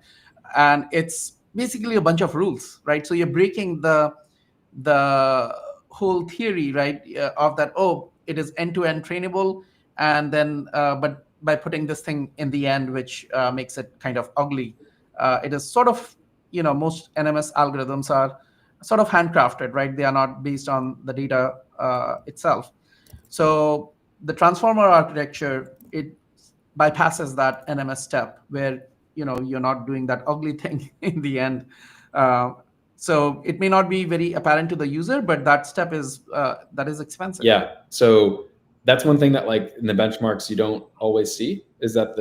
and it's basically a bunch of rules, right? So you're breaking the whole theory, right, of that. Oh, it is end-to-end trainable, and then but by putting this thing in the end, which makes it kind of ugly. It is sort of, most NMS algorithms are sort of handcrafted, right? They are not based on the data itself. So the transformer architecture, it bypasses that NMS step, where you're not doing that ugly thing in the end. So it may not be very apparent to the user, but that step is expensive. Yeah. So that's one thing that, like, in the benchmarks you don't always see, is that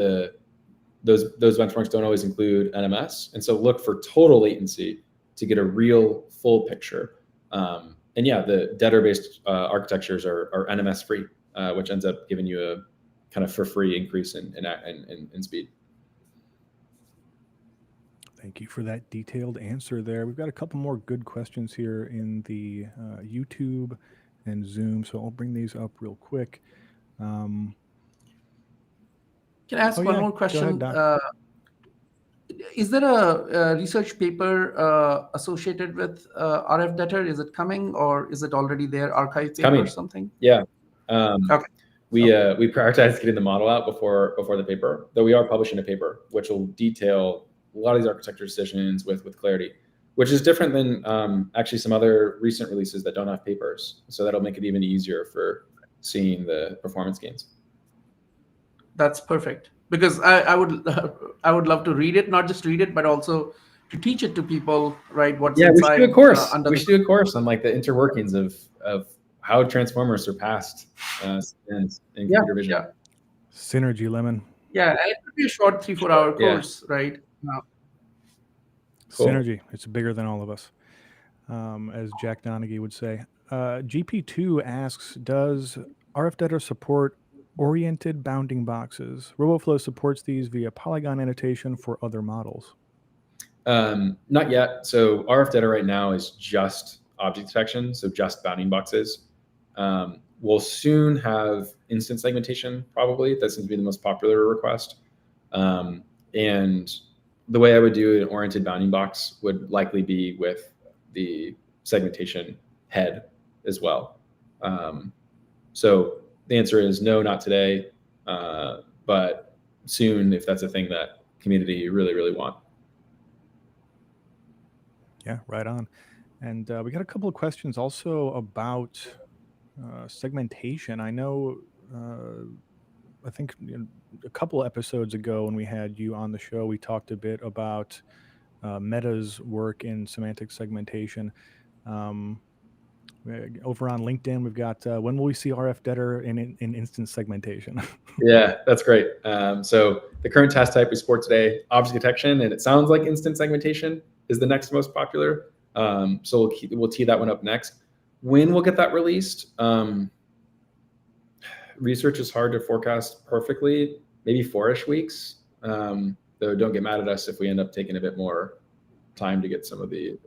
those benchmarks don't always include NMS. And so look for total latency to get a real full picture. And yeah, the DETR-based architectures are NMS free, which ends up giving you a kind of for free increase in speed. Thank you for that detailed answer there. We've got a couple more good questions here in the YouTube and Zoom, so I'll bring these up real quick. Can I ask one more question? Go ahead, Is there a research paper associated with RF-DETR? Is it coming, or is it already there, archive paper or something? Yeah. Okay. We prioritize getting the model out before the paper, though we are publishing a paper which will detail a lot of these architecture decisions with clarity, which is different than actually some other recent releases that don't have papers. So that'll make it even easier for seeing the performance gains. That's perfect, because I would love to read it, not just read it, but also to teach it to people, right? What's inside. We should do a course. We should do a course on, like, the interworkings of how transformers surpassed in computer vision. Yeah. Synergy, Lemon. Yeah, and it could be a short 3-4 hour course, right? Cool. Synergy. It's bigger than all of us, as Jack Donaghy would say. GP2 asks, does RF-DETR support oriented bounding boxes? RoboFlow supports these via polygon annotation for other models. Not yet. So RF-DETR right now is just object detection, so just bounding boxes. We'll soon have instance segmentation, probably. That seems to be the most popular request. And the way I would do an oriented bounding box would likely be with the segmentation head as well. So the answer is no, not today, but soon, if that's a thing that community really, really want. Yeah, right on. And we got a couple of questions also about segmentation. I know, I think a couple episodes ago when we had you on the show, we talked a bit about Meta's work in semantic segmentation. Over on LinkedIn, we've got when will we see RF-DETR in instance segmentation? Yeah, that's great. So the current task type we support today, object detection, and it sounds like instance segmentation is the next most popular. So we'll tee that one up next. When we'll get that released, research is hard to forecast perfectly, maybe 4-ish weeks. Though don't get mad at us if we end up taking a bit more time to get some of the.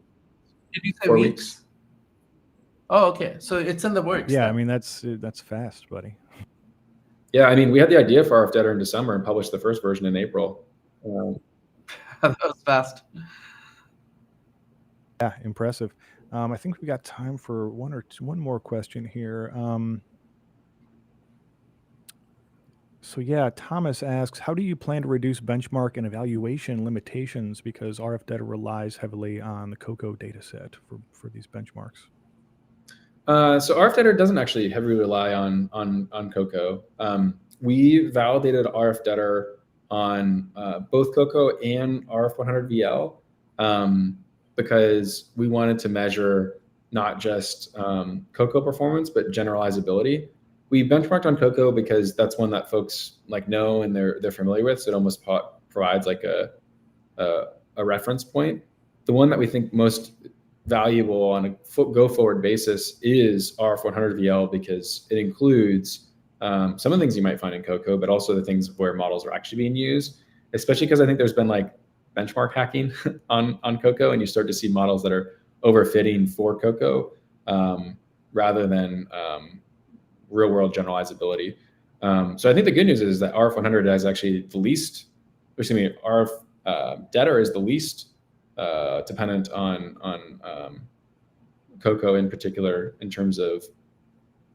Did you say 4 weeks? Oh, okay. So it's in the works. Yeah, then. I mean that's fast, buddy. Yeah, I mean, we had the idea for RF-DETR in December and published the first version in April. That was fast. Yeah, impressive. I think we got time for one more question here. So yeah, Thomas asks, how do you plan to reduce benchmark and evaluation limitations because RF-DETR relies heavily on the COCO dataset for these benchmarks? So RF-DETR doesn't actually heavily rely on COCO. We validated RF-DETR on both COCO and RF100VL because we wanted to measure not just COCO performance, but generalizability. We benchmarked on COCO because that's one that folks like know and they're familiar with. So it almost provides like a reference point. The one that we think most valuable on a go forward basis is RF100VL because it includes some of the things you might find in COCO, but also the things where models are actually being used, especially because I think there's been like benchmark hacking on COCO, and you start to see models that are overfitting for COCO rather than real world generalizability. So I think the good news is that RF100 is actually the least, RF-DETR is the least dependent on COCO in particular in terms of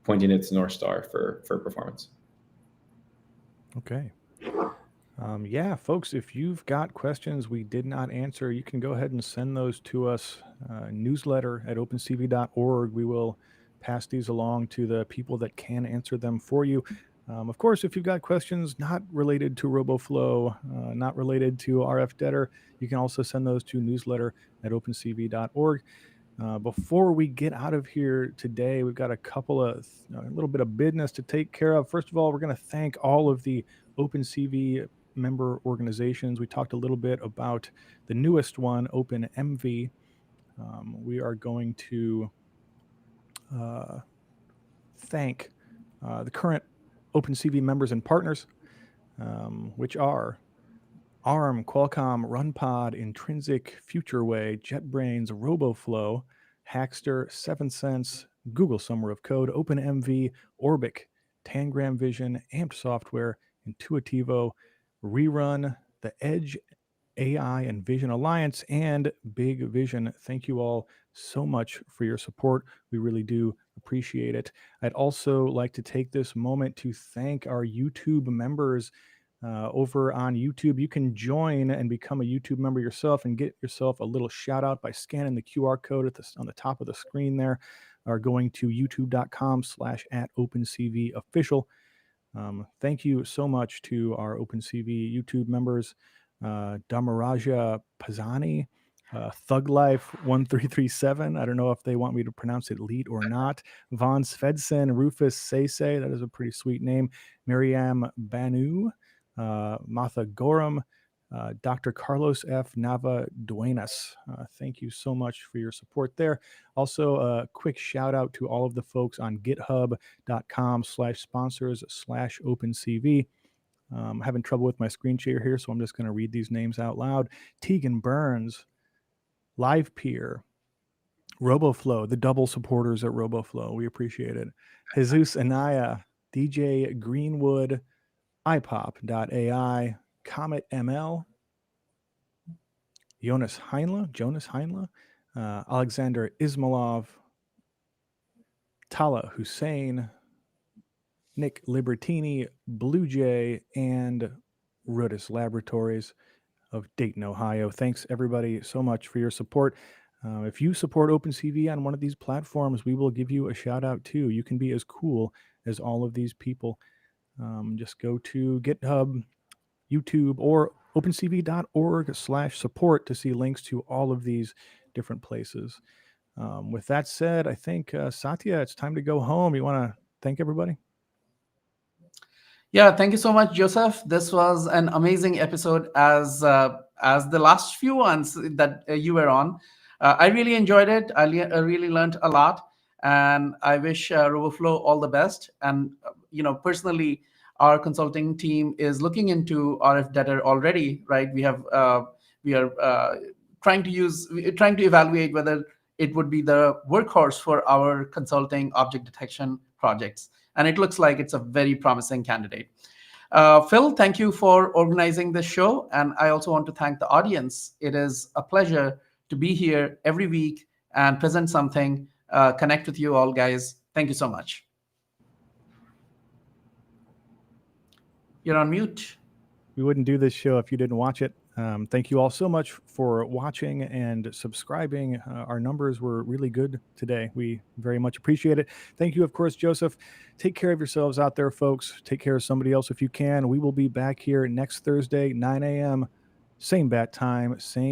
pointing its North Star for performance. Okay. Yeah, folks, if you've got questions we did not answer, you can go ahead and send those to us, newsletter at opencv.org. We will pass these along to the people that can answer them for you. Of course, if you've got questions not related to RoboFlow, not related to RF-DETR, you can also send those to newsletter at opencv.org. Before we get out of here today, we've got a little bit of business to take care of. First of all, we're going to thank all of the OpenCV member organizations. We talked a little bit about the newest one, OpenMV. We are going to thank the current OpenCV members and partners, which are ARM, Qualcomm, RunPod, Intrinsic, FutureWay, JetBrains, RoboFlow, Hackster, 7sense, Google Summer of Code, OpenMV, Orbic, Tangram Vision, Amped Software, Intuitivo, Rerun, the Edge AI and Vision Alliance, and Big Vision. Thank you all so much for your support. We really do appreciate it. I'd also like to take this moment to thank our YouTube members. Over on YouTube, you can join and become a YouTube member yourself and get yourself a little shout out by scanning the QR code on the top of the screen there, or going to youtube.com/@OpenCVOfficial. Thank you so much to our OpenCV YouTube members, Dhamaraja Pazani, Thug Life 1337. I don't know if they want me to pronounce it lead or not. Von Svedsen, Rufus Sese, that is a pretty sweet name. Miriam Banu, Matha Goram, Dr. Carlos F. Nava Duenas. Thank you so much for your support there. Also, a quick shout out to all of the folks on github.com/sponsors/OpenCV. I'm having trouble with my screen share here, so I'm just going to read these names out loud. Tegan Burns, LivePeer, RoboFlow, the double supporters at RoboFlow. We appreciate it. Jesus Anaya, DJ Greenwood, iPop.ai, Comet ML, Jonas Heinle, Alexander Ismailov, Tala Hussein, Nick Libertini, Blue Jay, and Rudis Laboratories of Dayton, Ohio. Thanks, everybody, so much for your support. If you support OpenCV on one of these platforms, we will give you a shout out too. You can be as cool as all of these people. Just go to GitHub, YouTube, or opencv.org/support to see links to all of these different places. With that said, I think, Satya, it's time to go home. You want to thank everybody? Yeah, thank you so much, Joseph. This was an amazing episode as the last few ones that you were on. I really enjoyed it. I really learned a lot, and I wish RoboFlow all the best. And personally, our consulting team is looking into RF-DETR already. Right, we are trying to evaluate whether it would be the workhorse for our consulting object detection projects. And it looks like it's a very promising candidate. Phil, thank you for organizing this show. And I also want to thank the audience. It is a pleasure to be here every week and present something, connect with you all, guys. Thank you so much. You're on mute. We wouldn't do this show if you didn't watch it. Thank you all so much for watching and subscribing. Our numbers were really good today. We very much appreciate it. Thank you, of course, Joseph. Take care of yourselves out there, folks. Take care of somebody else if you can. We will be back here next Thursday, 9 a.m., same bat time, same